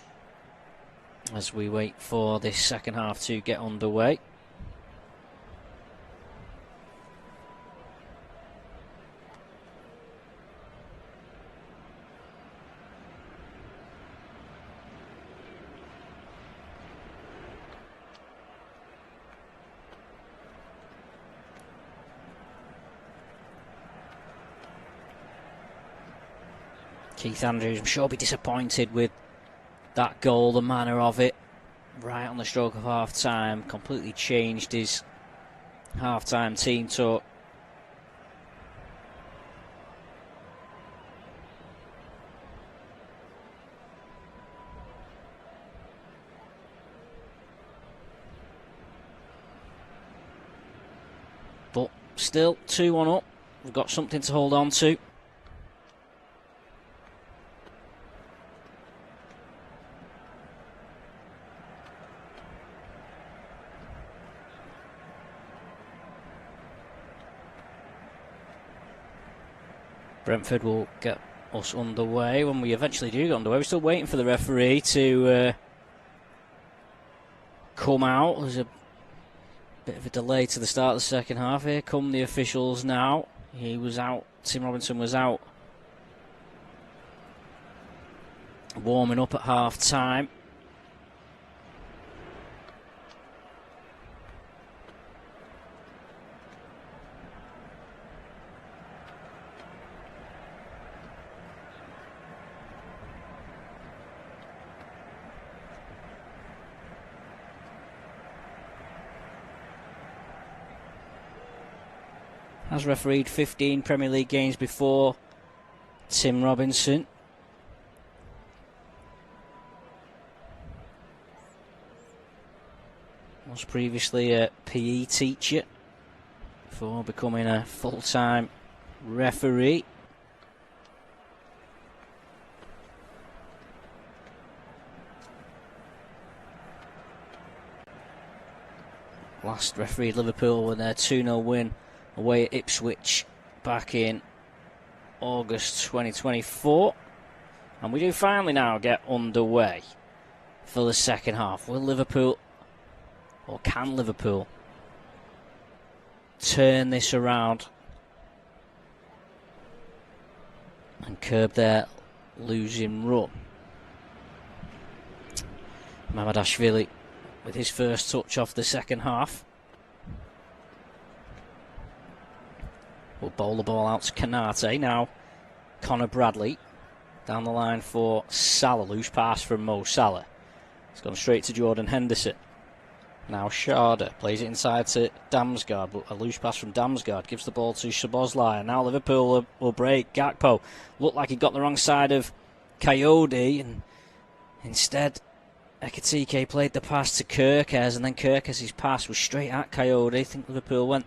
as we wait for this second half to get underway. Keith Andrews, I'm sure, will be disappointed with that goal, the manner of it. Right on the stroke of half-time, completely changed his half-time team talk. But still, 2-1 up. We've got something to hold on to. Brentford will get us underway when we eventually do get underway. We're still waiting for the referee to come out. There's a bit of a delay to the start of the second half. Here come the officials now. He was out. Tim Robinson was out warming up at half time. Has refereed 15 Premier League games before, Tim Robinson. Was previously a PE teacher before becoming a full-time referee. Last refereed Liverpool with their 2-0 win away at Ipswich back in August 2024. And we do finally now get underway for the second half. Will Liverpool, or can Liverpool, turn this around and curb their losing run? Mamardashvili with his first touch off the second half. Will bowl the ball out to Kanate. Now Connor Bradley down the line for Salah. Loose pass from Mo Salah. It's gone straight to Jordan Henderson. Now Sharda plays it inside to Damsgaard, but a loose pass from Damsgaard gives the ball to Szoboszlai. Now Liverpool will break. Gakpo looked like he got the wrong side of Coyote, and instead Ekitike played the pass to Kirkes, and then Kirkes' pass was straight at Coyote. I think Liverpool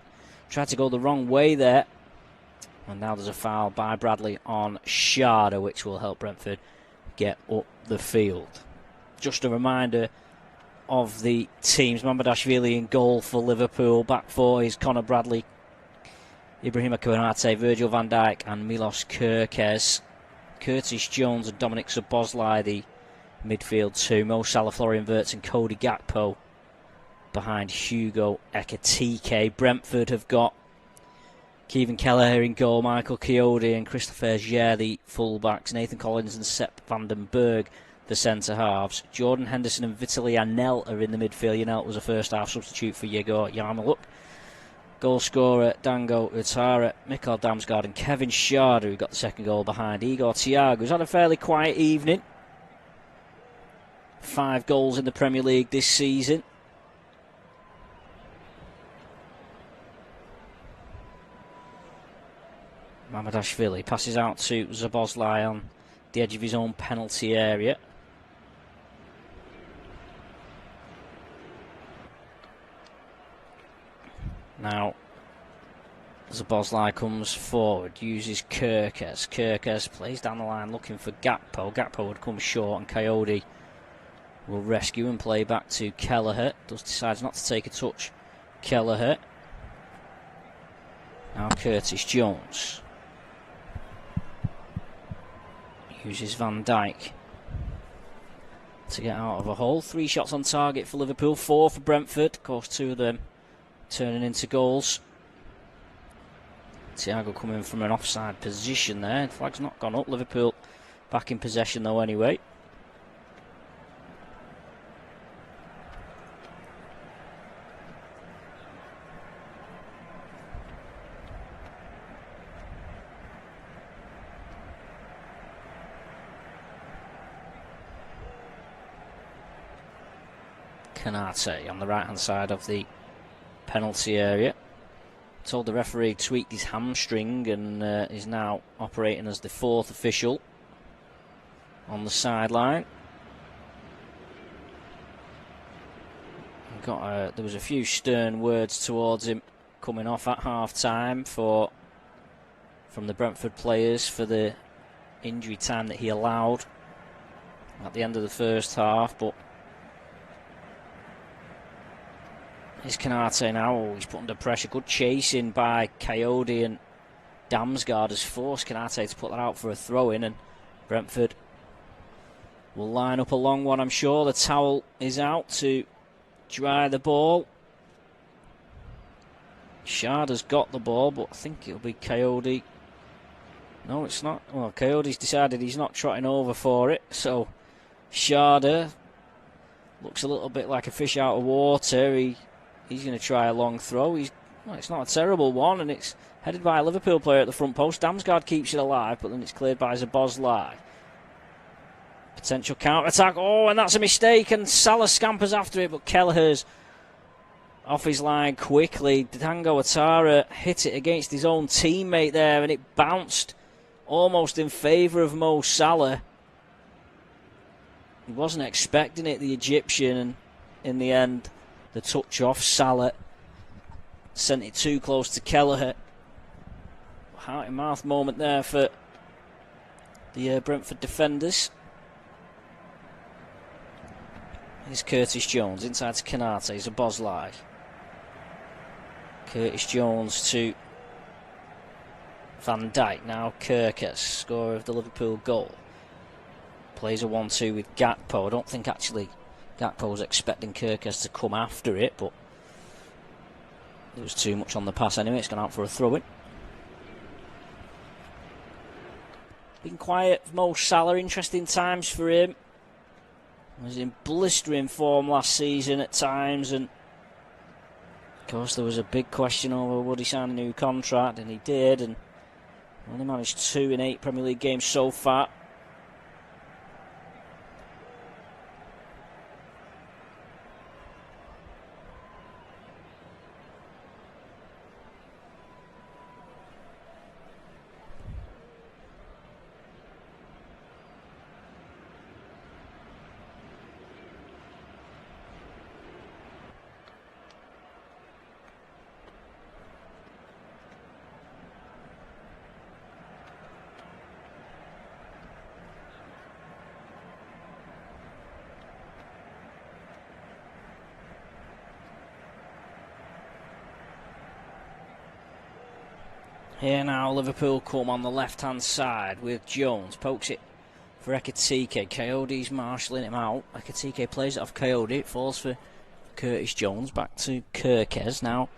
tried to go the wrong way there. And now there's a foul by Bradley on Sharda, which will help Brentford get up the field. Just a reminder of the teams. Mamardashvili in goal for Liverpool. Back four is Connor Bradley, Ibrahima Konate, Virgil van Dijk and Milos Kirkes. Curtis Jones and Dominic Szoboszlai, the midfield two. Mo Salah, Florian Wirtz and Cody Gakpo behind Hugo Ekitike. Brentford have got Kevin Kelleher in goal, Michael Coyote and Christopher Gier, the full-backs, Nathan Collins and Sepp van den Berg, the centre-halves. Jordan Henderson and Vitaly Anel are in the midfield. Anel was a first-half substitute for Yegor Yarmouk. Goal scorer Dango Utara, Mikhail Damsgaard and Kevin Sharda, who got the second goal behind Igor Thiago, who's had a fairly quiet evening. 5 goals in the Premier League this season. Mamadashvili passes out to Szoboszlai on the edge of his own penalty area. Now Szoboszlai comes forward, uses Kerkez. Kerkez plays down the line looking for Gakpo. Gakpo would come short and Coyote will rescue and play back to Kelleher. Decides not to take a touch. Kelleher. Now Curtis Jones. Uses Van Dijk to get out of a hole. 3 shots on target for Liverpool, 4 for Brentford. Of course, 2 of them turning into goals. Thiago coming from an offside position there. The flag's not gone up. Liverpool back in possession though anyway. Kanate on the right hand side of the penalty area. Told the referee tweaked his hamstring and is now operating as the 4th official on the sideline. There was a few stern words towards him coming off at half time from the Brentford players for the injury time that he allowed at the end of the first half, but here's Kanate now. Oh, he's put under pressure. Good chasing by Coyote, and Damsgaard has forced Kanate to put that out for a throw-in, and Brentford will line up a long one, I'm sure. The towel is out to dry the ball. Shard has got the ball, but I think it'll be Coyote. No, it's not. Well, Coyote's decided he's not trotting over for it, so Sharder looks a little bit like a fish out of water. He's going to try a long throw. It's not a terrible one, and it's headed by a Liverpool player at the front post. Damsgaard keeps it alive, but then it's cleared by Szoboszlai. Potential counter-attack. Oh, and that's a mistake, and Salah scampers after it, but Kelleher's off his line quickly. Dango Ouattara hit it against his own teammate there, and it bounced almost in favour of Mo Salah. He wasn't expecting it, the Egyptian, and in the end, the touch off Salah sent it too close to Kelleher. Heart-in-mouth moment there for the Brentford defenders. Here's Curtis Jones inside to Kanate. Szoboszlai. Curtis Jones to Van Dijk. Now Kerkez, scorer of the Liverpool goal. Plays a 1-2 with Gakpo. I don't think actually Gakpo was expecting Kerkez to come after it, but there was too much on the pass anyway. It's gone out for a throw-in. Been quiet for Mo Salah. Interesting times for him. He was in blistering form last season at times, and of course there was a big question over would he sign a new contract, and he did, and only managed 2 in 8 Premier League games so far. Here now, Liverpool come on the left-hand side with Jones. Pokes it for Ekitike. Coyote's marshalling him out. Ekitike plays it off Coyote. It falls for Curtis Jones. Back to Kerkez. Now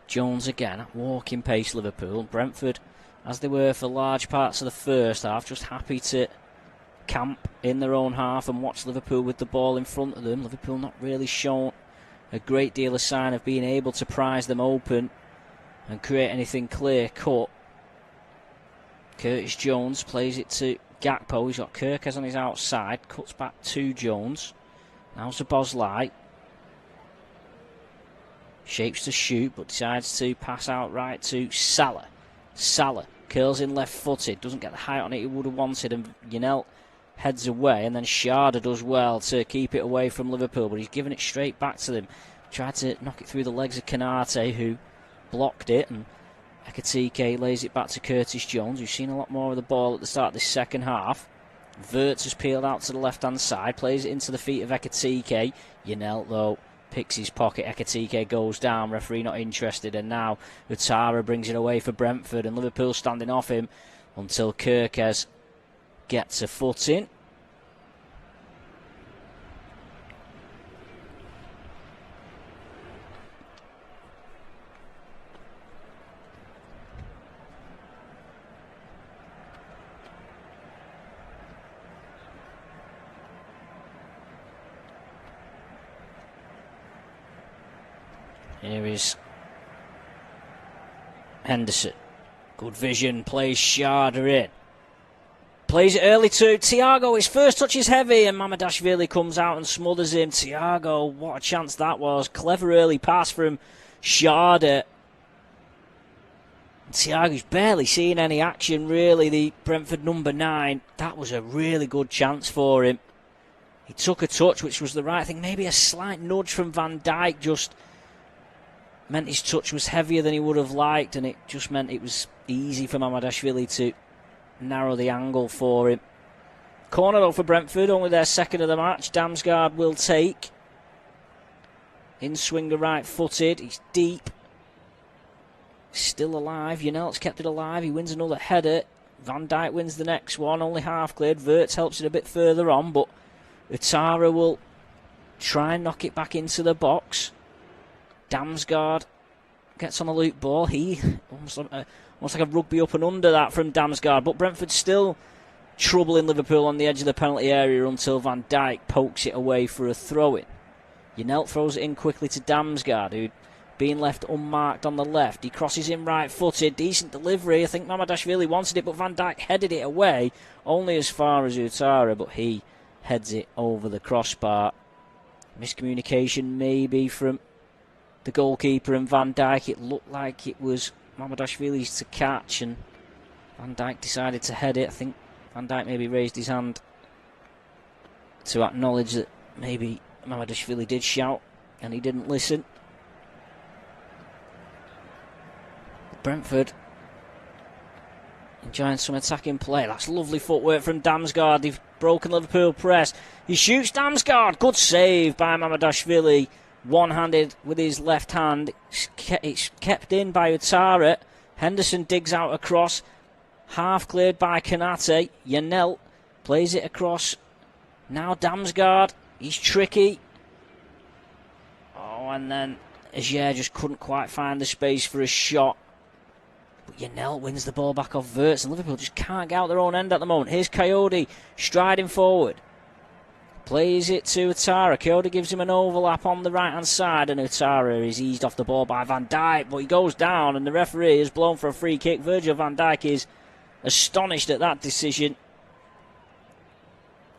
Jones again at walking pace, Liverpool. Brentford, as they were for large parts of the first half, just happy to camp in their own half and watch Liverpool with the ball in front of them. Liverpool not really shown a great deal of sign of being able to prize them open and create anything clear cut. Curtis Jones plays it to Gakpo. He's got Kerkez on his outside. Cuts back to Jones. Now Szoboszlai. Shapes to shoot, but decides to pass out right to Salah. Salah Curls in left-footed. Doesn't get the height on it he would have wanted. And Yanel heads away. And then Sharda does well to keep it away from Liverpool. But he's given it straight back to them. Tried to knock it through the legs of Canate, who blocked it. And Ekatike lays it back to Curtis Jones, who's seen a lot more of the ball at the start of this second half. Wirtz has peeled out to the left-hand side. Plays it into the feet of Ekatike. Yanel, though, picks his pocket. Ekatike goes down, referee not interested, and now Utara brings it away for Brentford, and Liverpool standing off him until Kirkes gets a foot in. Here is Henderson. Good vision, plays Sharda in. Plays it early to Thiago. His first touch is heavy, and Mamadashvili comes out and smothers him. Thiago, what a chance that was. Clever early pass from Sharda. Thiago's barely seeing any action, really, the Brentford number 9. That was a really good chance for him. He took a touch, which was the right thing. Maybe a slight nudge from Van Dijk just meant his touch was heavier than he would have liked, and it just meant it was easy for Mamadashvili to narrow the angle for him. Corner though for Brentford, only their second of the match. Damsgaard will take. In swinger right-footed, he's deep. Still alive, Yanel's kept it alive, he wins another header. Van Dijk wins the next one, only half cleared. Wirtz helps it a bit further on, but Utara will try and knock it back into the box. Damsgaard gets on a loop ball. He almost like a rugby up and under that from Damsgaard. But Brentford still troubling Liverpool on the edge of the penalty area until Van Dijk pokes it away for a throw-in. Yanel throws it in quickly to Damsgaard, who'd been left unmarked on the left. He crosses in right-footed. Decent delivery. I think Mamadashvili wanted it, but Van Dijk headed it away. Only as far as Utara, but he heads it over the crossbar. Miscommunication maybe from the goalkeeper and Van Dijk. It looked like it was Mamadashvili's to catch, and Van Dijk decided to head it. I think Van Dijk maybe raised his hand to acknowledge that maybe Mamadashvili did shout and he didn't listen. Brentford enjoying some attacking play. That's lovely footwork from Damsgaard. They've broken Liverpool press. He shoots Damsgaard. Good save by Mamadashvili. One-handed with his left hand. It's kept in by Utara. Henderson digs out across. Half cleared by Kanate. Yanel plays it across. Now Damsgaard. He's tricky. Oh, and then Ajer just couldn't quite find the space for a shot. But Yanel wins the ball back off Wirtz, and Liverpool just can't get out their own end at the moment. Here's Coyote striding forward. Plays it to Utara. Coyote gives him an overlap on the right-hand side, and Utara is eased off the ball by Van Dijk, but he goes down, and the referee is blown for a free kick. Virgil van Dijk is astonished at that decision.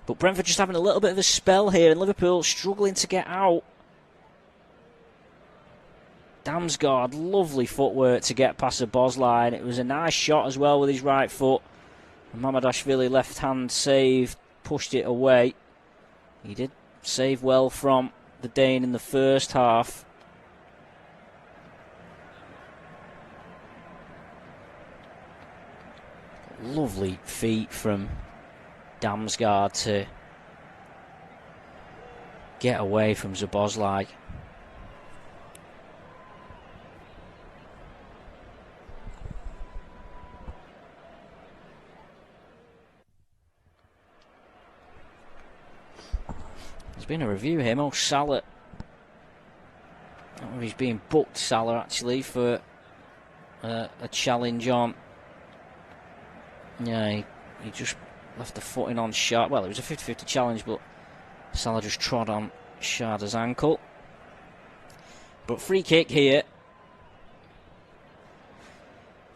But Brentford just having a little bit of a spell here, and Liverpool struggling to get out. Damsgaard, lovely footwork to get past the Boz line. It was a nice shot as well with his right foot. And Mamadashvili, left-hand save, pushed it away. He did save well from the Dane in the first half. Lovely feet from Damsgaard to get away from Szoboszlai. There's been a review here. Mo Salah. Oh, he's being booked, Salah, actually, for a challenge on. Yeah, he just left the footing on Shard. Well, it was a 50-50 challenge, but Salah just trod on Sharda's ankle. But free kick here.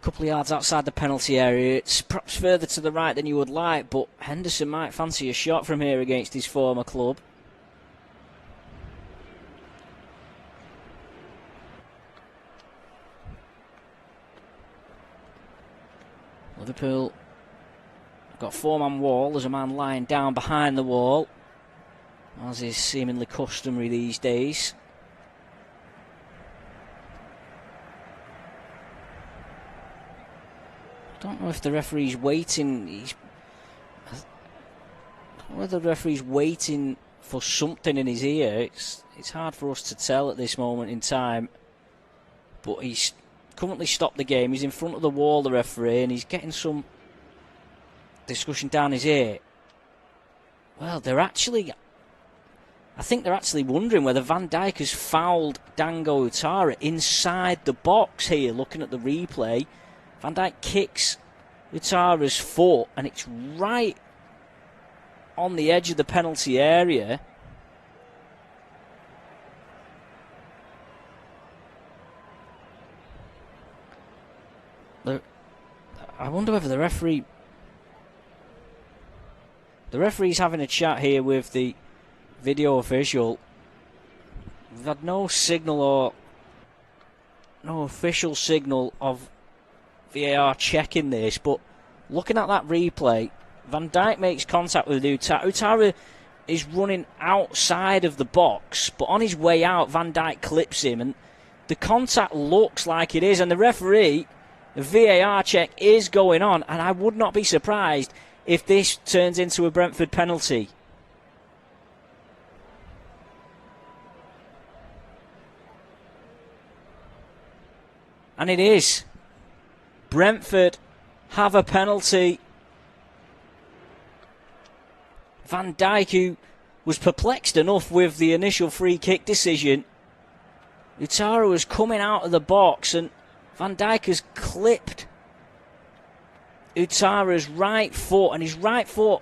A couple of yards outside the penalty area. It's perhaps further to the right than you would like, but Henderson might fancy a shot from here against his former club. Liverpool got 4-man wall. There's a man lying down behind the wall, as is seemingly customary these days. I don't know if the referee's waiting. I don't know whether the referee's waiting for something in his ear. It's hard for us to tell at this moment in time. But he's currently stopped the game. He's in front of the wall, the referee, and he's getting some discussion down his ear. Well, I think they're actually wondering whether Van Dijk has fouled Dango Utara inside the box here, looking at the replay. Van Dijk kicks Utara's foot, and it's right on the edge of the penalty area. I wonder whether the referee's having a chat here with the video official. We've had no signal or no official signal of VAR checking this, but looking at that replay, Van Dijk makes contact with Utara. Utara is running outside of the box, but on his way out, Van Dijk clips him, and the contact looks like it is, and the referee, the VAR check is going on, and I would not be surprised if this turns into a Brentford penalty. And it is. Brentford have a penalty. Van Dijk, who was perplexed enough with the initial free kick decision. Utara was coming out of the box, and Van Dijk has clipped Utara's right foot, and his right foot,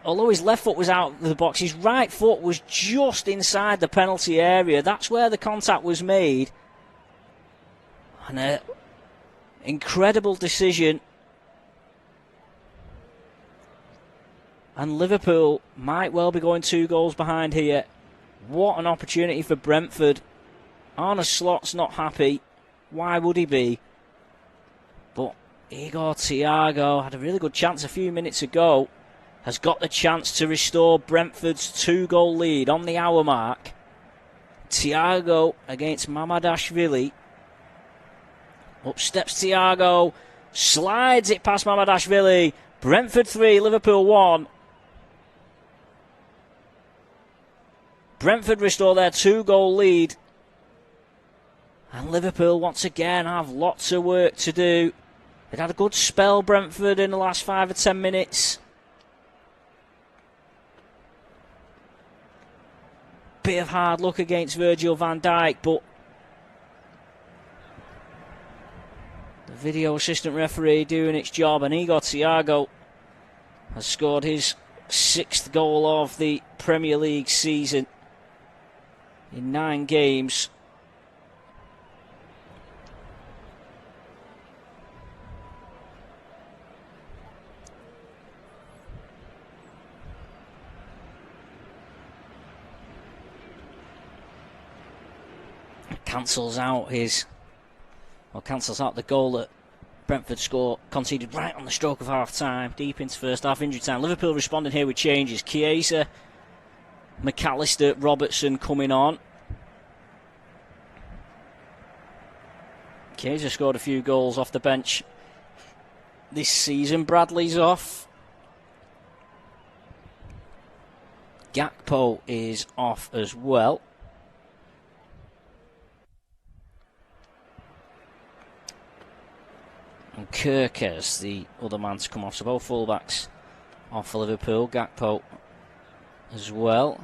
although his left foot was out of the box, his right foot was just inside the penalty area. That's where the contact was made. And an incredible decision. And Liverpool might well be going 2 goals behind here. What an opportunity for Brentford. Arne Slot's not happy. Why would he be? But Igor Thiago had a really good chance a few minutes ago. Has got the chance to restore Brentford's 2-goal lead on the hour mark. Thiago against Mamadashvili. Up steps Thiago. Slides it past Mamadashvili. Brentford 3, Liverpool 1. Brentford restore their 2-goal lead. And Liverpool once again have lots of work to do. They've had a good spell, Brentford, in the last 5 or 10 minutes. Bit of hard luck against Virgil van Dijk, but the video assistant referee doing its job, and Igor Thiago has scored his 6th goal of the Premier League season in 9 games. Cancels out the goal that Brentford conceded right on the stroke of half time, deep into first half injury time. Liverpool responding here with changes. Chiesa, McAllister, Robertson coming on. Chiesa scored a few goals off the bench this season. Bradley's off. Gakpo is off as well. And Kirkes, the other man to come off. So both fullbacks off for Liverpool. Gakpo as well.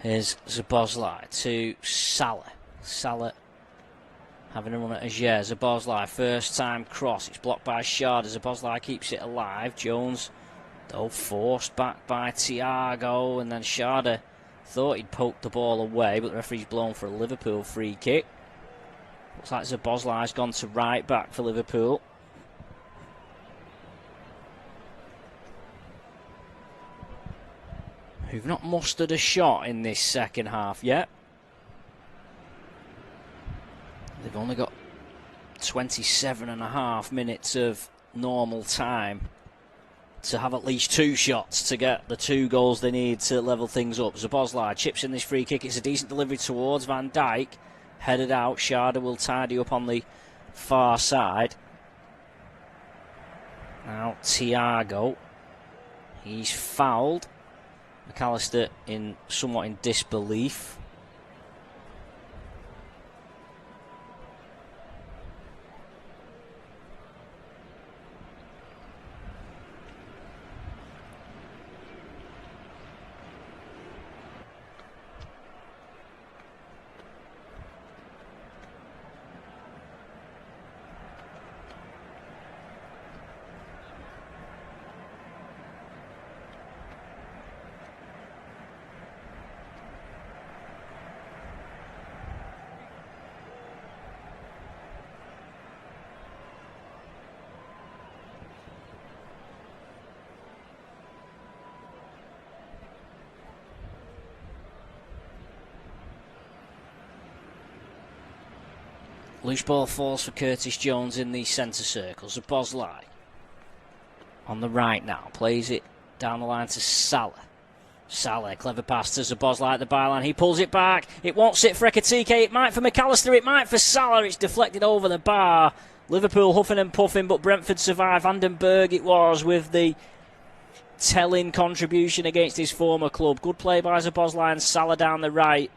Here's Szoboszlai to Salah. Salah having a run at Ajer. Szoboszlai, first time cross. It's blocked by Schade. Szoboszlai keeps it alive. Jones Though forced back by Thiago, and then Sharda thought he'd poked the ball away, but the referee's blown for a Liverpool free kick. Looks like Szoboszlai's gone to right back for Liverpool. Who've not mustered a shot in this second half yet. They've only got 27.5 minutes of normal time to have at least 2 shots to get the 2 goals they need to level things up. Szoboszlai chips in this free kick. It's a decent delivery towards Van Dijk. Headed out. Sharda will tidy up on the far side. Now Thiago. He's fouled. McAllister somewhat in disbelief. Loose ball falls for Curtis Jones in the centre circle. Szoboszlai on the right now. Plays it down the line to Salah. Salah, clever pass to Szoboszlai at the byline. He pulls it back. It won't sit for Ekitike. It might for McAllister. It might for Salah. It's deflected over the bar. Liverpool huffing and puffing, but Brentford survive. Vandenberg it was with the telling contribution against his former club. Good play by Szoboszlai and Salah down the right.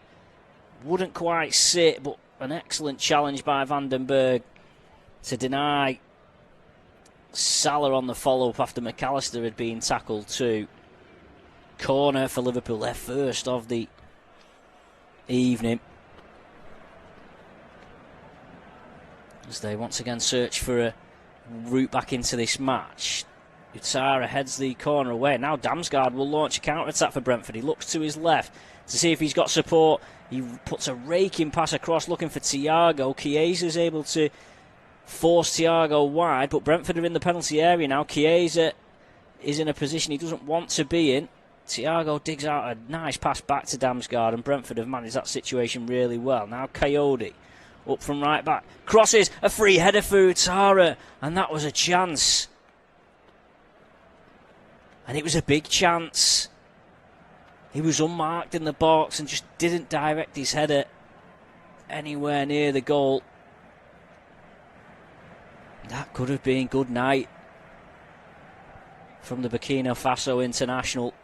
Wouldn't quite sit, but an excellent challenge by Vandenberg to deny Salah on the follow-up after McAllister had been tackled too. Corner for Liverpool, their first of the evening, as they once again search for a route back into this match. Utara heads the corner away. Now Damsgaard will launch a counter-attack for Brentford. He looks to his left to see if he's got support. He puts a raking pass across looking for Thiago. Chiesa is able to force Thiago wide, but Brentford are in the penalty area now. Chiesa is in a position he doesn't want to be in. Thiago digs out a nice pass back to Damsgaard, and Brentford have managed that situation really well. Now Coyote up from right back. Crosses, a free header for Utara, and that was a chance. And it was a big chance. He was unmarked in the box and just didn't direct his header anywhere near the goal. That could have been good night from the Burkina Faso international.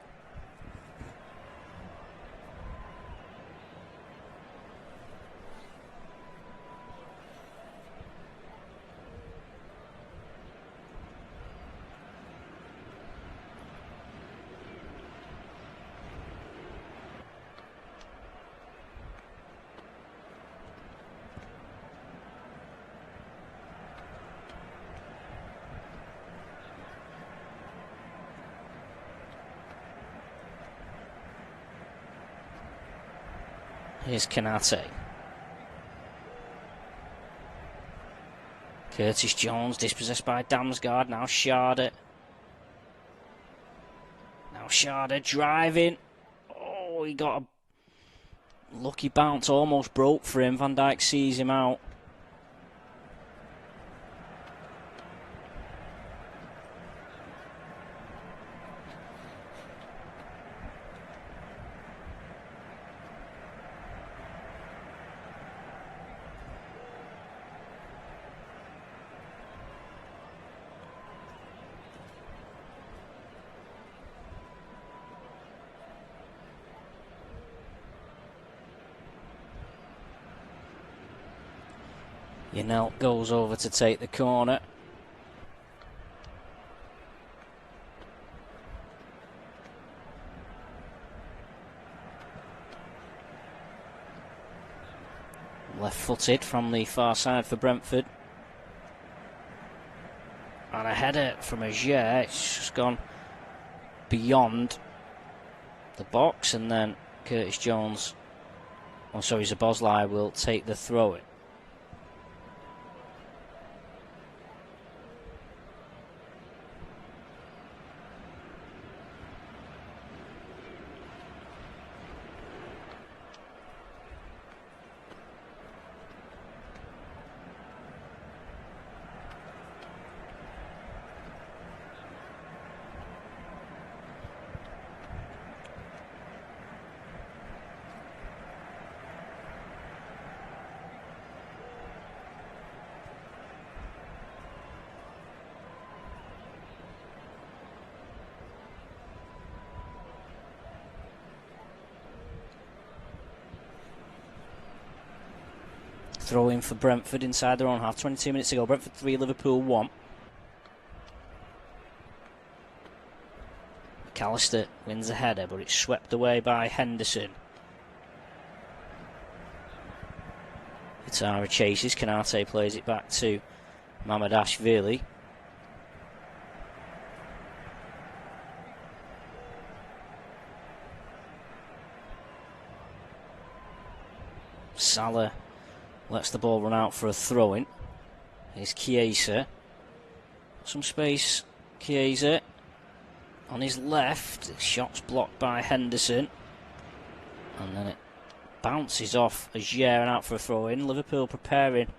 Here's Kanate. Curtis Jones dispossessed by Damsgaard. Now Sharda. Now Sharda driving. Oh, he got a lucky bounce. Almost broke for him. Van Dijk sees him out. Yanel goes over to take the corner. Left-footed from the far side for Brentford. And a header from Ajer. It's just gone beyond the box, and then Curtis Jones, Szoboszlai will take the throw-in. Throw in for Brentford inside their own half. 22 minutes ago. Brentford 3, Liverpool 1. McAllister wins the header, but it's swept away by Henderson. Itara chases. Kanate plays it back to Mamadashvili. Salah lets the ball run out for a throw-in. Here's Chiesa. Some space. Chiesa on his left. The shot's blocked by Henderson. And then it bounces off Ajer and out for a throw-in. Liverpool preparing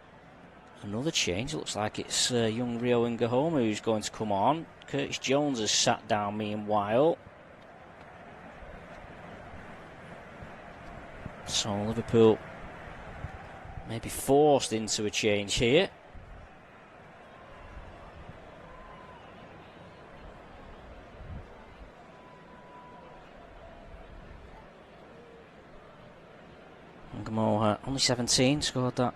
another change. It looks like it's young Rio Ngahoma who's going to come on. Curtis Jones has sat down meanwhile. So Liverpool may be forced into a change here. Ngamoha, only 17, scored that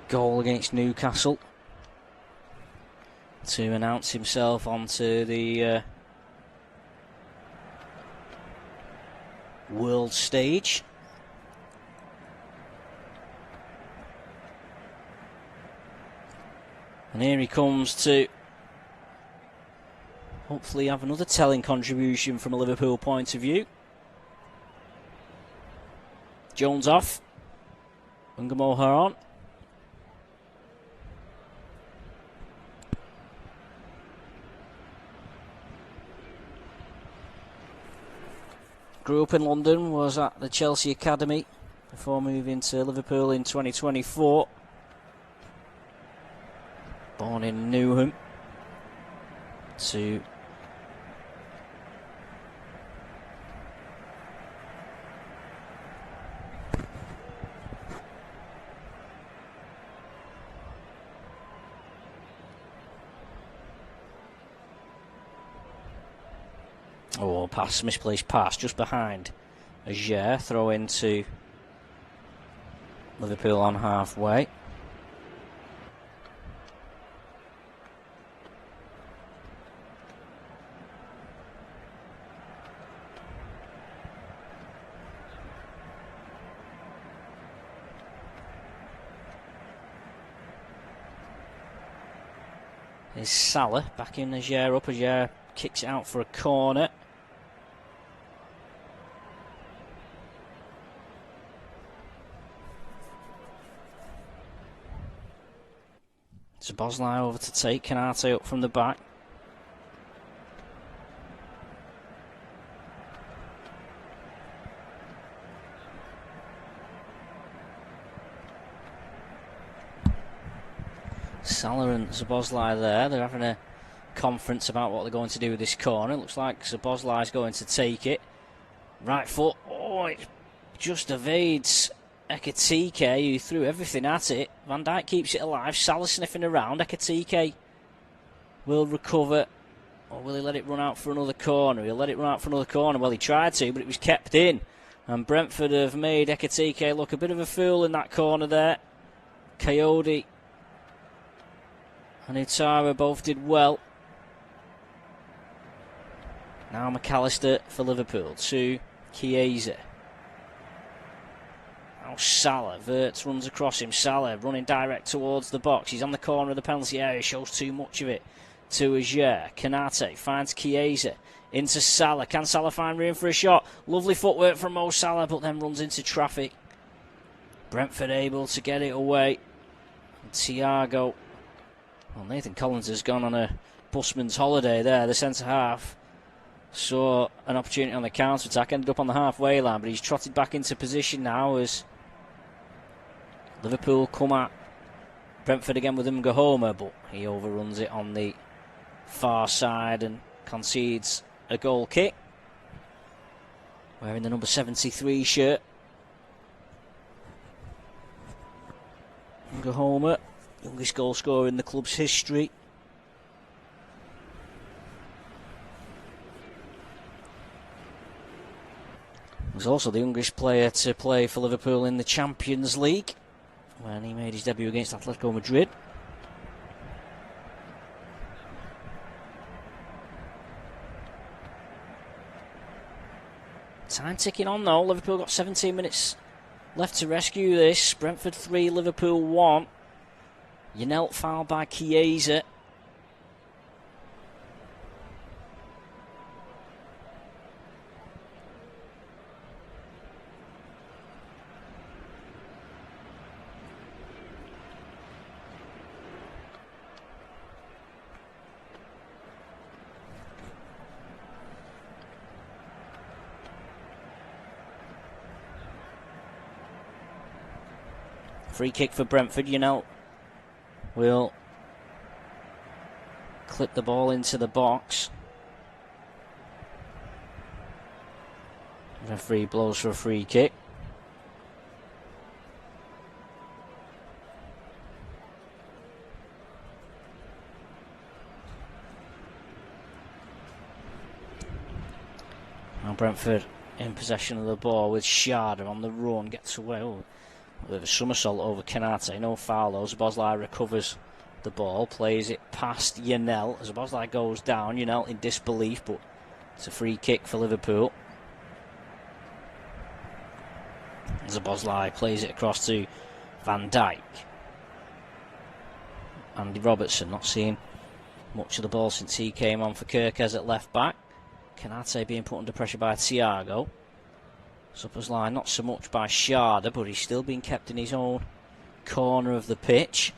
goal against Newcastle to announce himself onto the world stage. And here he comes to hopefully have another telling contribution from a Liverpool point of view. Jones off. Ngamoha on. Grew up in London, was at the Chelsea Academy before moving to Liverpool in 2024. Born in Newham to pass, misplaced pass just behind Ajer, throw into Liverpool on halfway. Is Salah backing Ajer up. Ajer kicks it out for a corner. Szoboszlai over to take Kanate up from the back. Salah and Szoboszlai there. They're having a conference about what they're going to do with this corner. Looks like Szoboszlai's going to take it. Right foot. Oh, it just evades Ekitike, who threw everything at it. Van Dijk keeps it alive. Salah sniffing around. Ekitike will recover. Or will he let it run out for another corner? He'll let it run out for another corner. Well, he tried to, but it was kept in. And Brentford have made Ekitike look a bit of a fool in that corner there. Coyote and Itara both did well. Now McAllister for Liverpool to Chiesa. Now Salah. Wirtz runs across him. Salah running direct towards the box. He's on the corner of the penalty area. Shows too much of it. to Ajer. Konate finds Chiesa into Salah. Can Salah find room for a shot? Lovely footwork from Mo Salah, but then runs into traffic. Brentford able to get it away. And Thiago. Well, Nathan Collins has gone on a busman's holiday there. The centre-half saw an opportunity on the counter-attack, ended up on the halfway line, but he's trotted back into position now as Liverpool come at Brentford again with Ngahoma, but he overruns it on the far side and concedes a goal kick. Wearing the number 73 shirt. Ngahoma, youngest goal scorer in the club's history. He's also the youngest player to play for Liverpool in the Champions League when he made his debut against Atletico Madrid. Time ticking on though. Liverpool got 17 minutes left to rescue this. Brentford 3, Liverpool 1. Yanelt fouled by Chiesa. Free kick for Brentford. Yanelt will clip the ball into the box. Referee blows for a free kick. Now Brentford in possession of the ball with Schade on the run, gets away. Oh, with a somersault over Konate, no foul though. Szoboszlai recovers the ball, plays it past Yanelt. Szoboszlai goes down, Yanelt in disbelief, but it's a free kick for Liverpool. Szoboszlai plays it across to Van Dijk. Andy Robertson not seeing much of the ball since he came on for Kirkes at left back. Konate being put under pressure by Thiago. Szoboszlai not so much by Schade, but he's still being kept in his own corner of the pitch.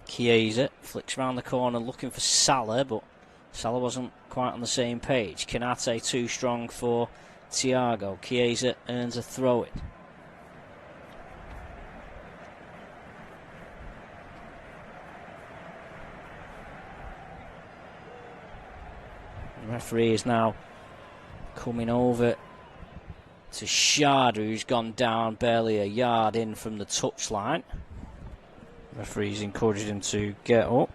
Chiesa flicks around the corner looking for Salah, but Salah wasn't quite on the same page. Konate too strong for Thiago. Chiesa earns a throw-in. The referee is now coming over to Schade, who's gone down barely a yard in from the touchline. Referee's encouraged him to get up.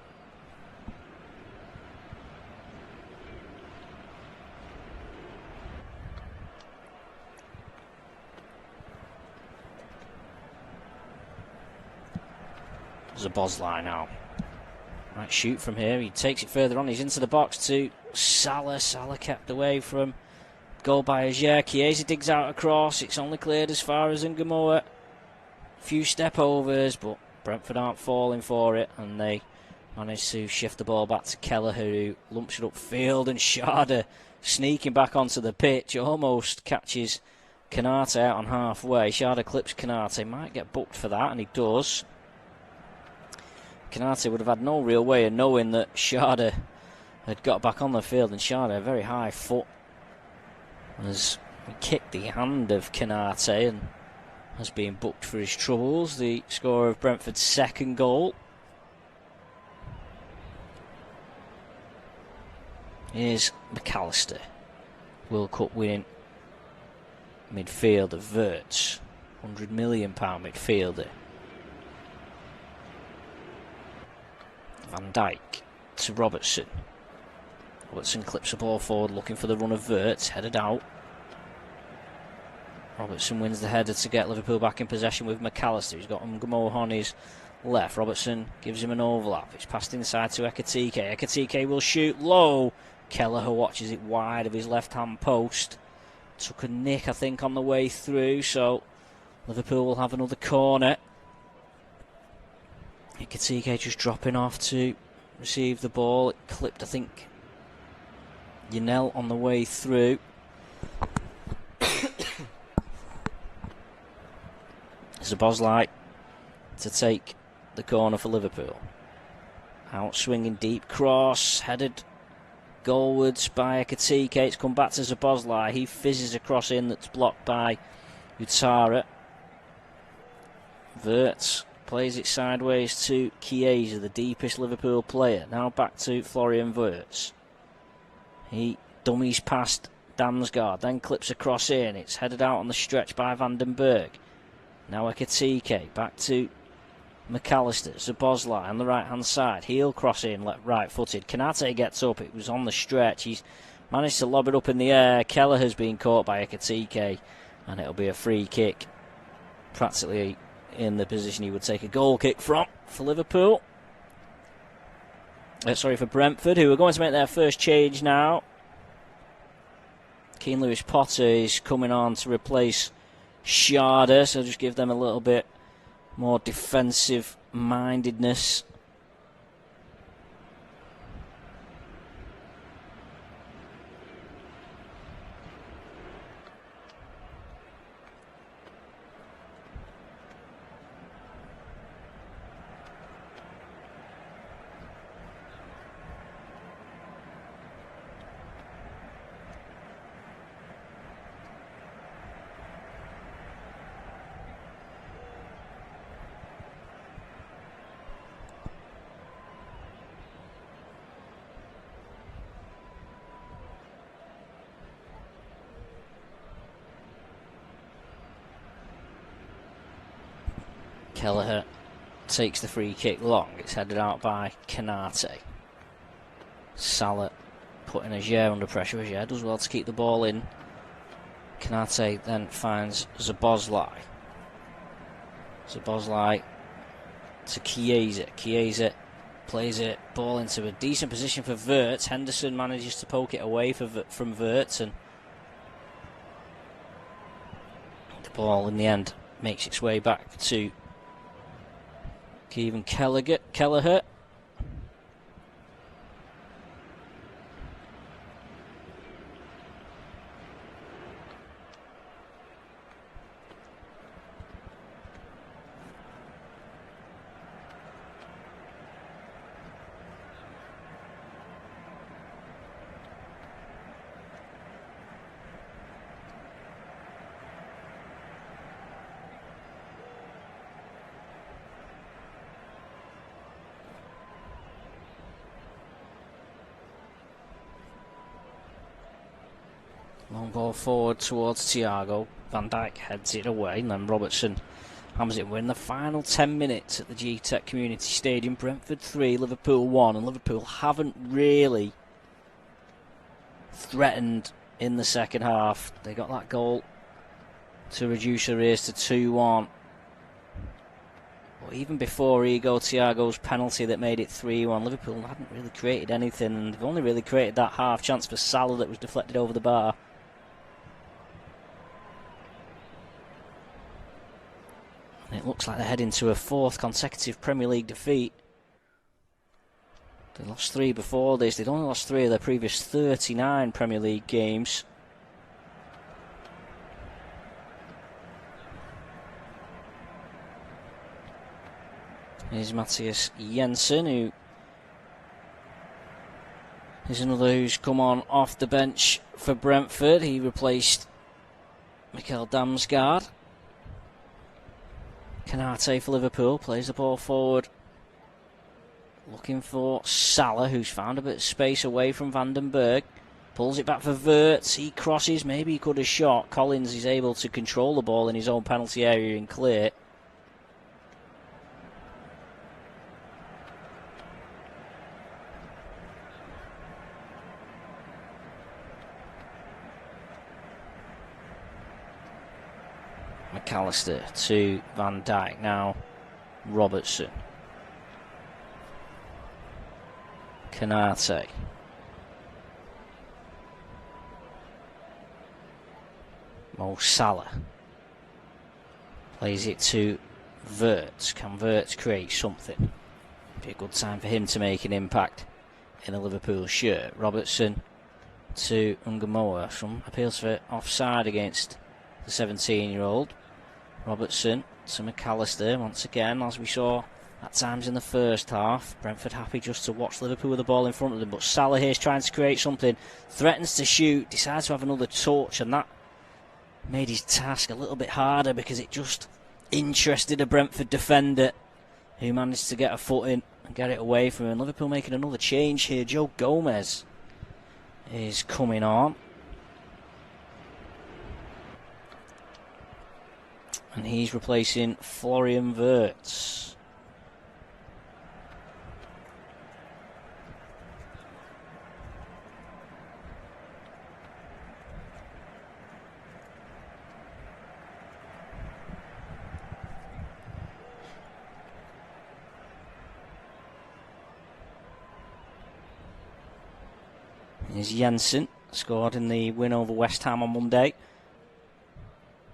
Szoboszlai now might shoot from here. He takes it further on. He's into the box to Salah. Salah kept away from goal by Ajer. Chiesa digs out across. It's only cleared as far as Ngahoma. Few step overs, but Brentford aren't falling for it, and they manage to shift the ball back to Kelleher, who lumps it upfield, and Schade sneaking back onto the pitch almost catches Konate out on halfway. Schade clips Konate, might get booked for that, and he does. Konate would have had no real way of knowing that Schade had got back on the field, and Schade, a very high foot, has kicked the hand of Konate and has been booked for his troubles. The score of Brentford's second goal. Here's McAllister, World Cup winning midfielder, Wirtz, £100 million midfielder. Van Dijk to Robertson. Robertson clips the ball forward looking for the run of Wirtz, headed out. Robertson wins the header to get Liverpool back in possession with McAllister. He's got Ngahoma on his left. Robertson gives him an overlap. It's passed inside to Ekitike. Ekitike will shoot low. Kelleher watches it wide of his left-hand post. Took a nick, I think, on the way through, so Liverpool will have another corner. Ekitike just dropping off to received the ball. It clipped, I think, Yanel on the way through. Szoboszlai to take the corner for Liverpool. Out swinging deep cross, headed goalwards by Ekitike. It's come back to Szoboszlai. He fizzes a cross in that's blocked by Utara. Wirtz plays it sideways to Chiesa, the deepest Liverpool player. Now back to Florian Wirtz. He dummies past Damsgaard, then clips a cross in. It's headed out on the stretch by Van den Berg. Now Ekitike, back to McAllister. Szoboszlai on the right-hand side. He'll cross in, right-footed. Konate gets up. It was on the stretch. He's managed to lob it up in the air. Kelleher's been caught by Ekitike, and it'll be a free kick. Practically in the position he would take a goal kick from for Liverpool. For Brentford, who are going to make their first change now. Keane Lewis Potter is coming on to replace Sharda, so just give them a little bit more defensive mindedness. Kelleher takes the free kick long. It's headed out by Konate. Salah putting Ajer under pressure. Ajer does well to keep the ball in. Konate then finds Szoboszlai. Szoboszlai to Chiesa. Chiesa plays it, ball into a decent position for Wirtz. Henderson manages to poke it away from Wirtz, and the ball in the end makes its way back to Kevin Kelleher. Long ball forward towards Thiago. Van Dijk heads it away, and then Robertson hammers it in. The final 10 minutes at the G-Tech Community Stadium. Brentford 3, Liverpool 1, and Liverpool haven't really threatened in the second half. They got that goal to reduce arrears to 2-1. But even before Thiago's penalty that made it 3-1, Liverpool hadn't really created anything, and they've only really created that half chance for Salah that was deflected over the bar. It looks like they're heading to a fourth consecutive Premier League defeat. They lost 3 before this. They'd only lost 3 of their previous 39 Premier League games. Here's Matthias Jensen, who is another who's come on off the bench for Brentford. He replaced Mikkel Damsgaard. Konate for Liverpool plays the ball forward, looking for Salah, who's found a bit of space away from Van den Berg. Pulls it back for Wirtz. He crosses. Maybe he could have shot. Collins is able to control the ball in his own penalty area and clear. McAllister to Van Dijk. Now Robertson. Konate. Mo Salah. Plays it to Wirtz. Can Wirtz create something? Be a good time for him to make an impact in a Liverpool shirt. Robertson to Ungamoa. Some appeals for offside against the 17-year-old. Robertson to McAllister once again, as we saw at times in the first half. Brentford happy just to watch Liverpool with the ball in front of them, but Salah here is trying to create something, threatens to shoot, decides to have another touch, and that made his task a little bit harder because it just interested a Brentford defender who managed to get a foot in and get it away from him. Liverpool making another change here. Joe Gomez is coming on, and he's replacing Florian Wirtz. Here's Jensen, scored in the win over West Ham on Monday.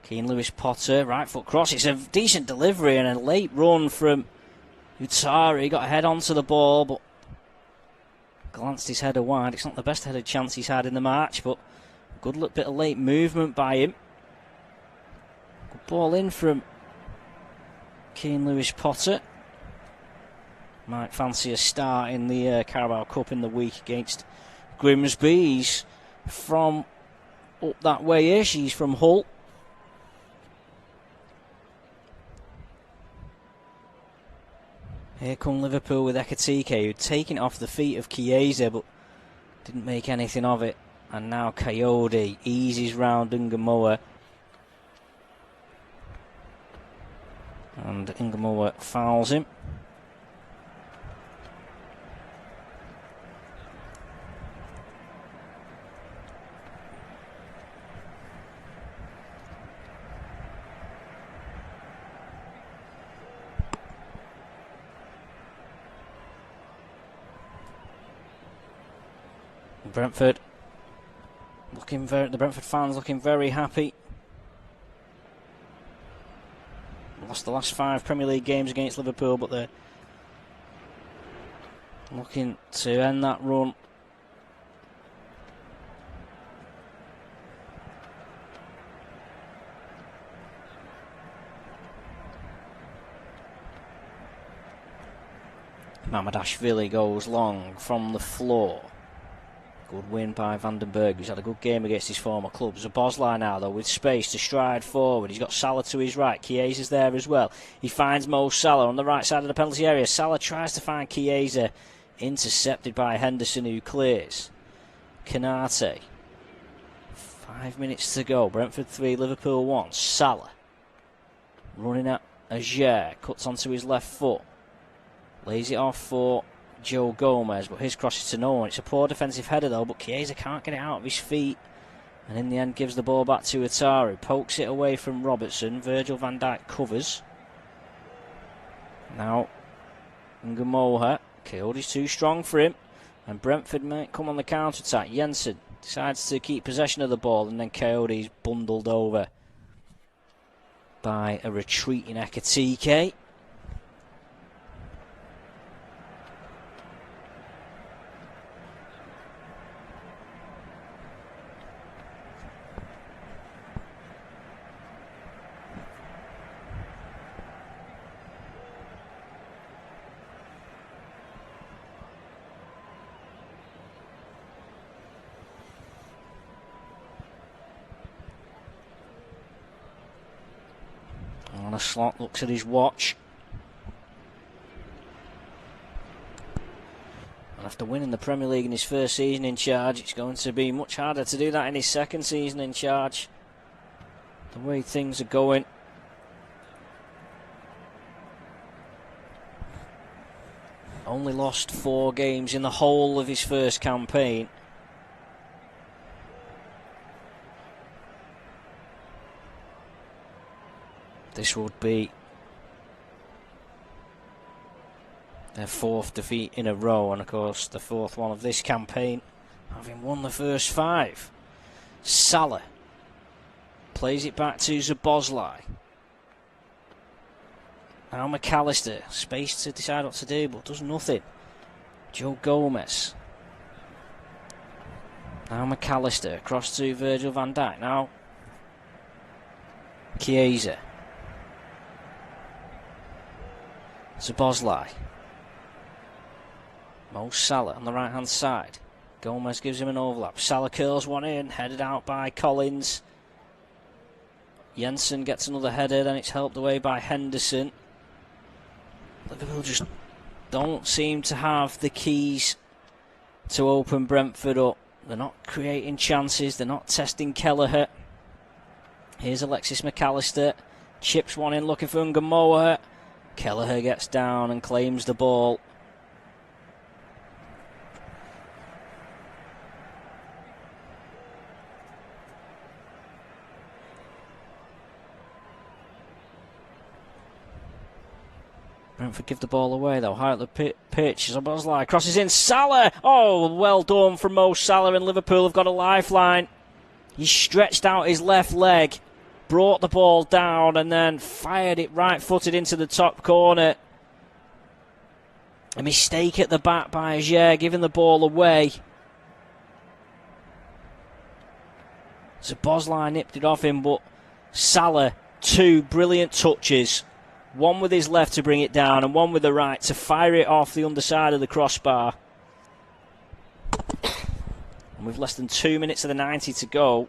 Keane Lewis Potter, right foot cross. It's a decent delivery and a late run from Utari. Got a head onto the ball, but glanced his header wide. It's not the best headed chance he's had in the match, but a good bit of late movement by him. Good ball in from Keane Lewis Potter. Might fancy a start in the Carabao Cup in the week against Grimsby. He's from up that way-ish. He's from Hull. Here come Liverpool with Ekitike, who'd taken it off the feet of Chiesa, but didn't make anything of it. And now Coyote eases round Ungamoa. And Ungamoa fouls him. Brentford the Brentford fans looking very happy. Lost the last 5 Premier League games against Liverpool, but they're looking to end that run. Mamadashvili goes long from the floor. Good win by Vandenberg, who's had a good game against his former club. Szoboszlai now, though, with space to stride forward. He's got Salah to his right. Chiesa's there as well. He finds Mo Salah on the right side of the penalty area. Salah tries to find Chiesa. Intercepted by Henderson, who clears. Kanate. 5 minutes to go. Brentford 3, Liverpool 1. Salah. Running at Ajer. Cuts onto his left foot. Lays it off for Joe Gomez, but his cross is to no one. It's a poor defensive header though, but Chiesa can't get it out of his feet, and in the end gives the ball back to Atari. Pokes it away from Robertson. Virgil van Dijk covers. Now Ngamoha. Coyote's too strong for him, and Brentford might come on the counter-attack. Jensen decides to keep possession of the ball, and then Coyote's bundled over by a retreating Ekitike. On a slot, looks at his watch. And after winning the Premier League in his first season in charge, it's going to be much harder to do that in his second season in charge. The way things are going. Only lost 4 games in the whole of his first campaign. This would be their 4th defeat in a row, and of course the 4th one of this campaign, having won the first 5. Salah plays it back to Szoboszlai. Now McAllister, space to decide what to do, but does nothing. Joe Gomez. Now McAllister, across to Virgil van Dijk. Now Chiesa. Szoboszlai. Mo Salah on the right hand side. Gomez gives him an overlap. Salah curls one in, headed out by Collins. Jensen gets another header, then it's helped away by Henderson. Liverpool just don't seem to have the keys to open Brentford up. They're not creating chances, they're not testing Kelleher. Here's Alexis McAllister, chips one in looking for Ngamoa. Kelleher gets down and claims the ball. Brentford give the ball away though, high up the pitch. Szoboszlai crosses in, Salah! Oh, well done from Mo Salah, and Liverpool have got a lifeline. He stretched out his left leg, brought the ball down and then fired it right-footed into the top corner. A mistake at the back by Ajer, giving the ball away. Szoboszlai nipped it off him, but Salah, two brilliant touches. One with his left to bring it down and one with the right to fire it off the underside of the crossbar. And with less than 2 minutes of the 90 to go,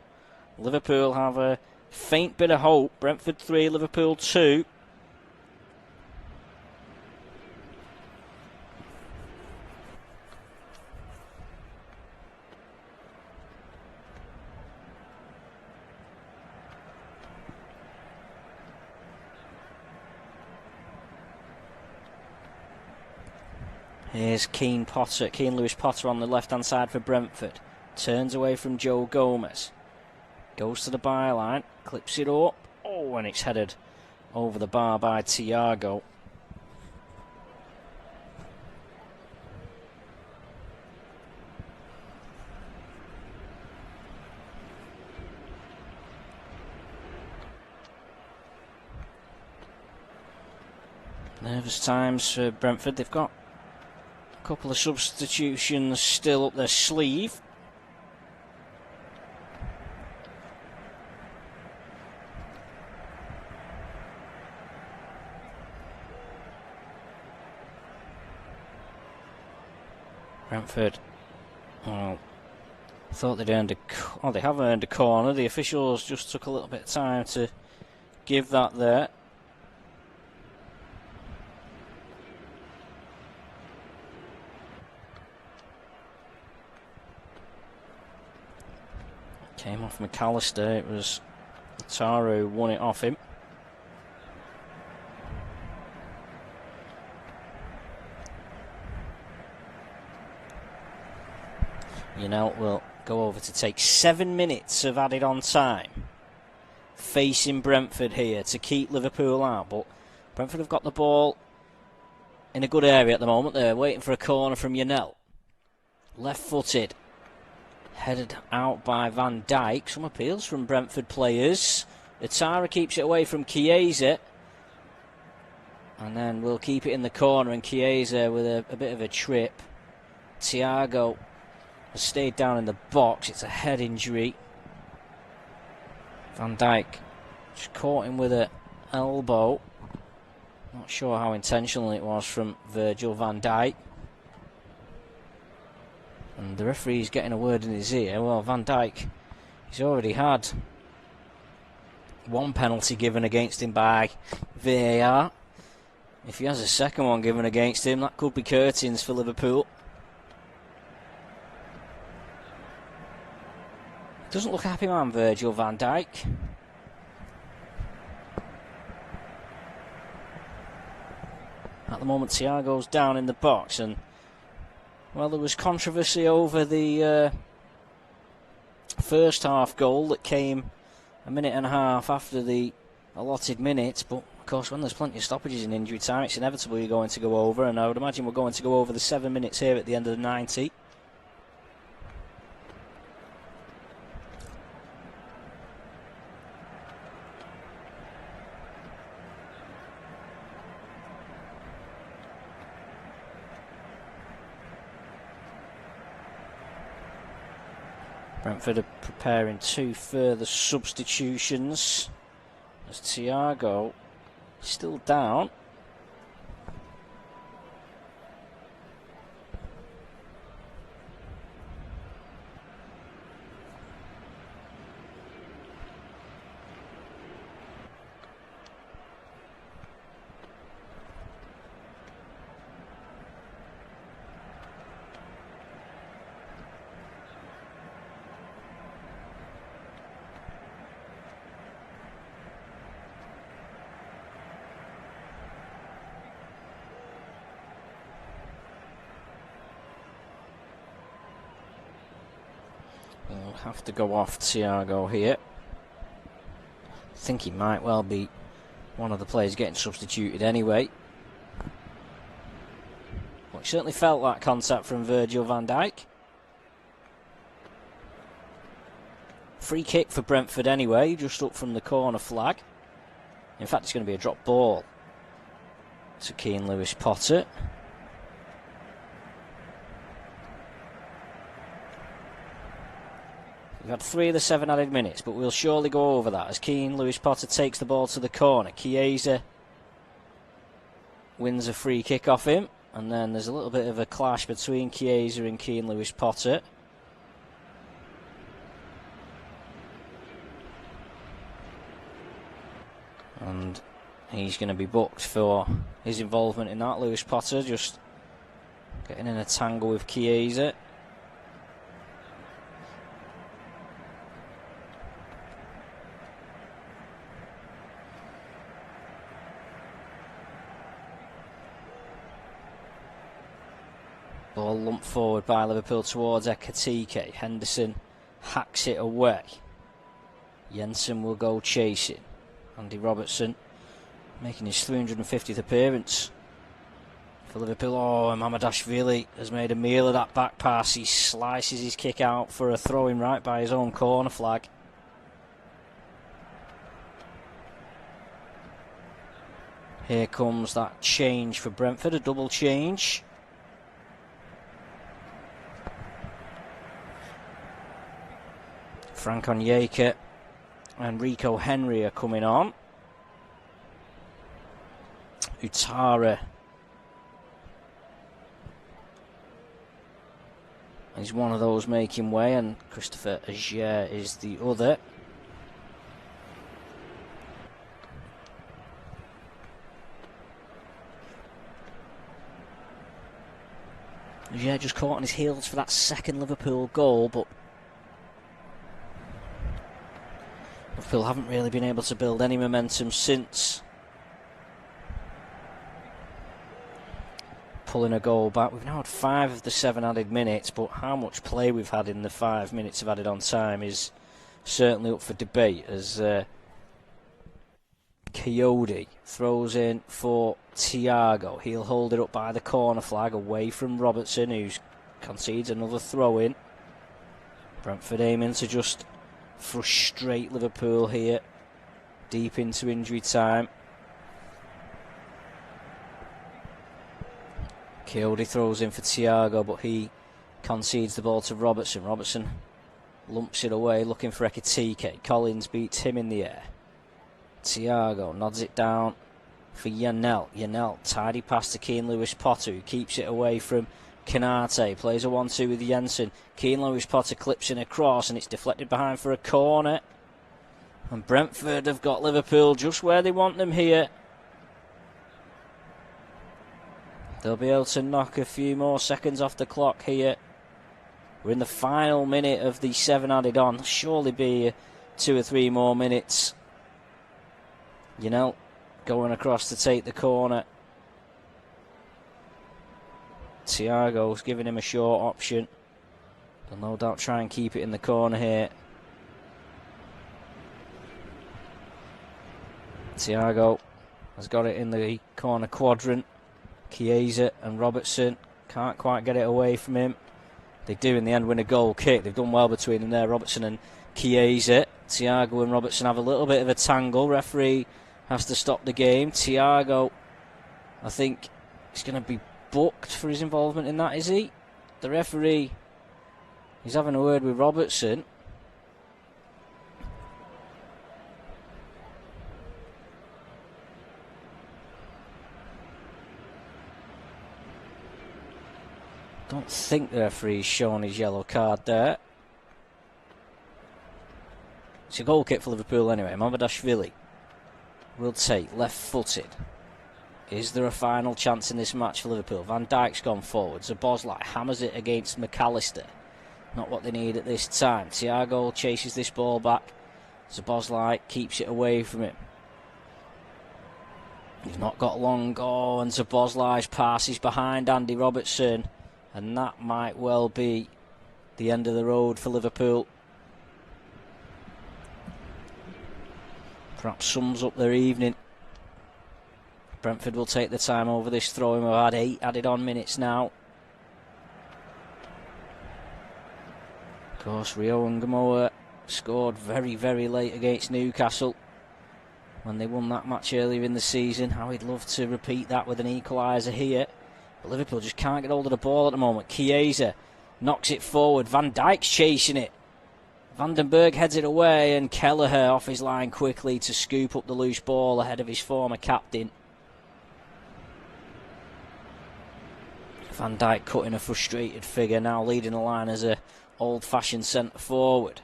Liverpool have a faint bit of hope. Brentford 3, Liverpool 2. Here's Keane Lewis Potter on the left-hand side for Brentford. Turns away from Joe Gomez. Goes to the byline, clips it up. Oh, and it's headed over the bar by Thiago. Nervous times for Brentford. They've got a couple of substitutions still up their sleeve. Brentford, well, thought they'd earned they have earned a corner. The officials just took a little bit of time to give that there. Came off McAllister. It was Taro who won it off him. Janelt will go over to take 7 minutes of added on time. Facing Brentford here to keep Liverpool out. But Brentford have got the ball in a good area at the moment. They're waiting for a corner from Janelt. Left-footed. Headed out by Van Dijk. Some appeals from Brentford players. Itara keeps it away from Chiesa. And then we'll keep it in the corner. And Chiesa with a bit of a trip. Thiago has stayed down in the box. It's a head injury. Van Dijk just caught him with an elbow. Not sure how intentional it was from Virgil van Dijk. And the referee's getting a word in his ear. Well, Van Dijk, he's already had one penalty given against him by VAR. If he has a second one given against him, that could be curtains for Liverpool. Doesn't look happy, man, Virgil van Dijk. At the moment, Thiago's down in the box, and well, there was controversy over the first half goal that came a minute and a half after the allotted minutes. But of course, when there's plenty of stoppages in injury time, it's inevitable you're going to go over, and I would imagine we're going to go over the 7 minutes here at the end of the 90. Brentford are preparing 2 further substitutions as Thiago still down. We'll have to go off Thiago here. I think he might well be one of the players getting substituted anyway. Well, it certainly felt like contact from Virgil van Dijk. Free kick for Brentford anyway, just up from the corner flag. In fact, it's going to be a drop ball to Keane Lewis Potter. We've had 3 of the 7 added minutes, but we'll surely go over that as Keane Lewis Potter takes the ball to the corner. Chiesa wins a free kick off him, and then there's a little bit of a clash between Chiesa and Keane Lewis Potter. And he's going to be booked for his involvement in that. Lewis Potter just getting in a tangle with Chiesa. Ball lumped forward by Liverpool towards Ekitike. Henderson hacks it away. Jensen will go chasing. Andy Robertson making his 350th appearance for Liverpool. Oh, and Mamadashvili has made a meal of that back pass. He slices his kick out for a throw-in right by his own corner flag. Here comes that change for Brentford, a double change. Frank Onyeka and Rico Henry are coming on. Utara is one of those making way, and Christopher Aguirre is the other. Aguirre just caught on his heels for that second Liverpool goal, but Liverpool haven't really been able to build any momentum since. Pulling a goal back. We've now had 5 of the 7 added minutes, but how much play we've had in the 5 minutes of added on time is certainly up for debate as Coyote throws in for Thiago. He'll hold it up by the corner flag away from Robertson, who concedes another throw-in. Brentford aiming to just frustrate Liverpool here, deep into injury time. Coyote throws in for Thiago, but he concedes the ball to Robertson. Robertson lumps it away, looking for Ekitike. Collins beats him in the air. Thiago nods it down for Janelt. Janelt, tidy pass to Keane Lewis Potter, who keeps it away from Konate. Plays a 1-2 with Jensen. Keane Lewis Potter clips in a cross, and it's deflected behind for a corner. And Brentford have got Liverpool just where they want them here. They'll be able to knock a few more seconds off the clock here. We're in the final minute of the 7 added on. There'll surely be 2 or 3 more minutes. Going across to take the corner. Thiago's giving him a short option. They'll no doubt try and keep it in the corner here. Thiago has got it in the corner quadrant. Chiesa and Robertson can't quite get it away from him. They do in the end win a goal kick. They've done well between them there, Robertson and Chiesa. Thiago and Robertson have a little bit of a tangle. Referee has to stop the game. Thiago, I think, is going to be booked for his involvement in that, is he? The referee is having a word with Robertson. Don't think the referee's shown his yellow card there. It's a goal kick for Liverpool anyway. Mamadashvili will take, left-footed. Is there a final chance in this match for Liverpool? Van Dijk's gone forward. Szoboszlai hammers it against McAllister. Not what they need at this time. Thiago chases this ball back. Szoboszlai keeps it away from him. He's not got long. Oh, and Szoboszlai's pass is behind Andy Robertson. And that might well be the end of the road for Liverpool. Perhaps sums up their evening. Brentford will take the time over this throw-in. We've had 8 added on minutes now. Of course, Rio Ngamoa scored very, very late against Newcastle when they won that match earlier in the season. How he'd love to repeat that with an equaliser here. But Liverpool just can't get hold of the ball at the moment. Chiesa knocks it forward. Van Dijk's chasing it. Vandenberg heads it away, and Kelleher off his line quickly to scoop up the loose ball ahead of his former captain. Van Dijk cutting a frustrated figure, now leading the line as a old-fashioned centre forward.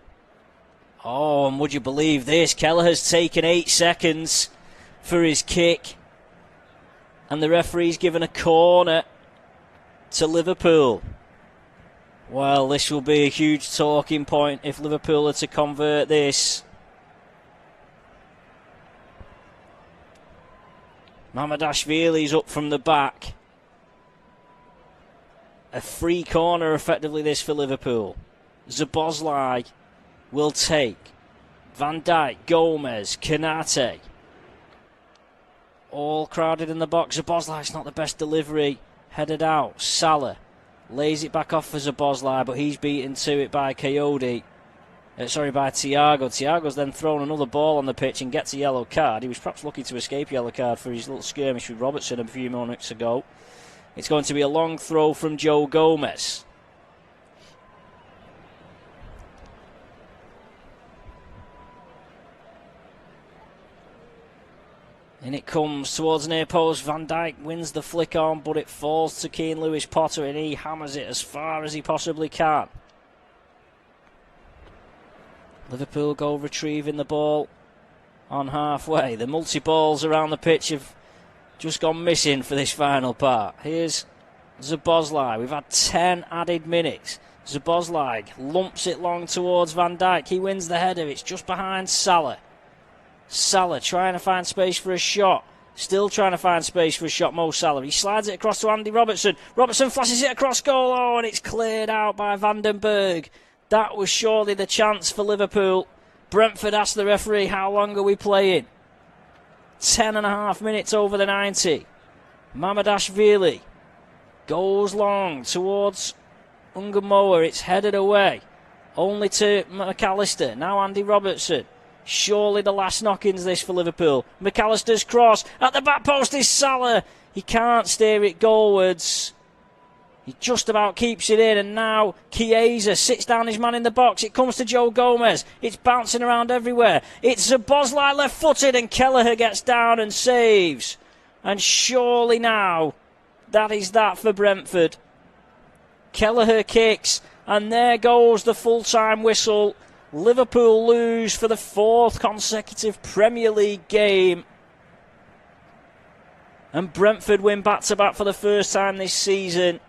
Oh, and would you believe this? Kelleher's taken 8 seconds for his kick, and the referee's given a corner to Liverpool. Well, this will be a huge talking point if Liverpool are to convert this. Mamadashvili's up from the back. A free corner, effectively, this for Liverpool. Szoboszlai will take. Van Dijk, Gomez, Konate. All crowded in the box. Szoboszlai's not the best delivery. Headed out. Salah lays it back off for Szoboszlai, but he's beaten to it by by Thiago. Thiago's then thrown another ball on the pitch and gets a yellow card. He was perhaps lucky to escape a yellow card for his little skirmish with Robertson a few moments ago. It's going to be a long throw from Joe Gomez. In it comes towards near post. Van Dijk wins the flick on, but it falls to Keane Lewis-Potter, and he hammers it as far as he possibly can. Liverpool go retrieving the ball on halfway. The multi-balls around the pitch have just gone missing for this final part. Here's Szoboszlai. We've had 10 added minutes. Szoboszlai lumps it long towards Van Dijk. He wins the header. It's just behind Salah. Salah trying to find space for a shot. Still trying to find space for a shot, Mo Salah. He slides it across to Andy Robertson. Robertson flashes it across goal. Oh, and it's cleared out by Vandenberg. That was surely the chance for Liverpool. Brentford asked the referee, how long are we playing? 10.5 minutes over the 90. Mamadashvili goes long towards Ngamoa. It's headed away. Only to McAllister. Now Andy Robertson. Surely the last knock-ins this for Liverpool. McAllister's cross. At the back post is Salah. He can't steer it goalwards. He just about keeps it in, and now Chiesa sits down his man in the box. It comes to Joe Gomez. It's bouncing around everywhere. It's Szoboszlai left-footed, and Kelleher gets down and saves. And surely now, that is that for Brentford. Kelleher kicks, and there goes the full-time whistle. Liverpool lose for the 4th consecutive Premier League game. And Brentford win back-to-back for the first time this season.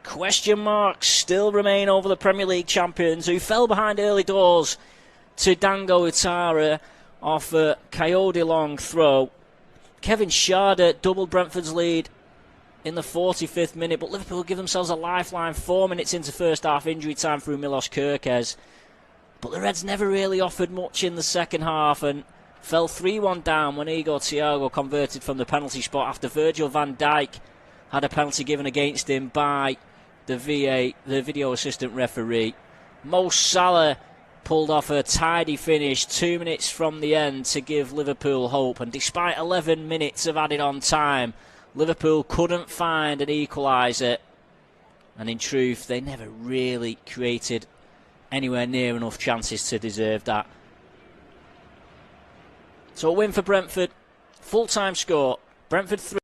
Question marks still remain over the Premier League champions, who fell behind early doors to Dango Utara off a Coyote long throw. Kevin Schade doubled Brentford's lead in the 45th minute, but Liverpool give themselves a lifeline 4 minutes into first half injury time through Milos Kerkez. But the Reds never really offered much in the second half and fell 3-1 down when Igor Thiago converted from the penalty spot after Virgil van Dijk had a penalty given against him by the video assistant referee. Mo Salah pulled off a tidy finish 2 minutes from the end to give Liverpool hope, and despite 11 minutes of added on time, Liverpool couldn't find an equaliser, and in truth they never really created anywhere near enough chances to deserve that. So a win for Brentford. Full time score, Brentford 3.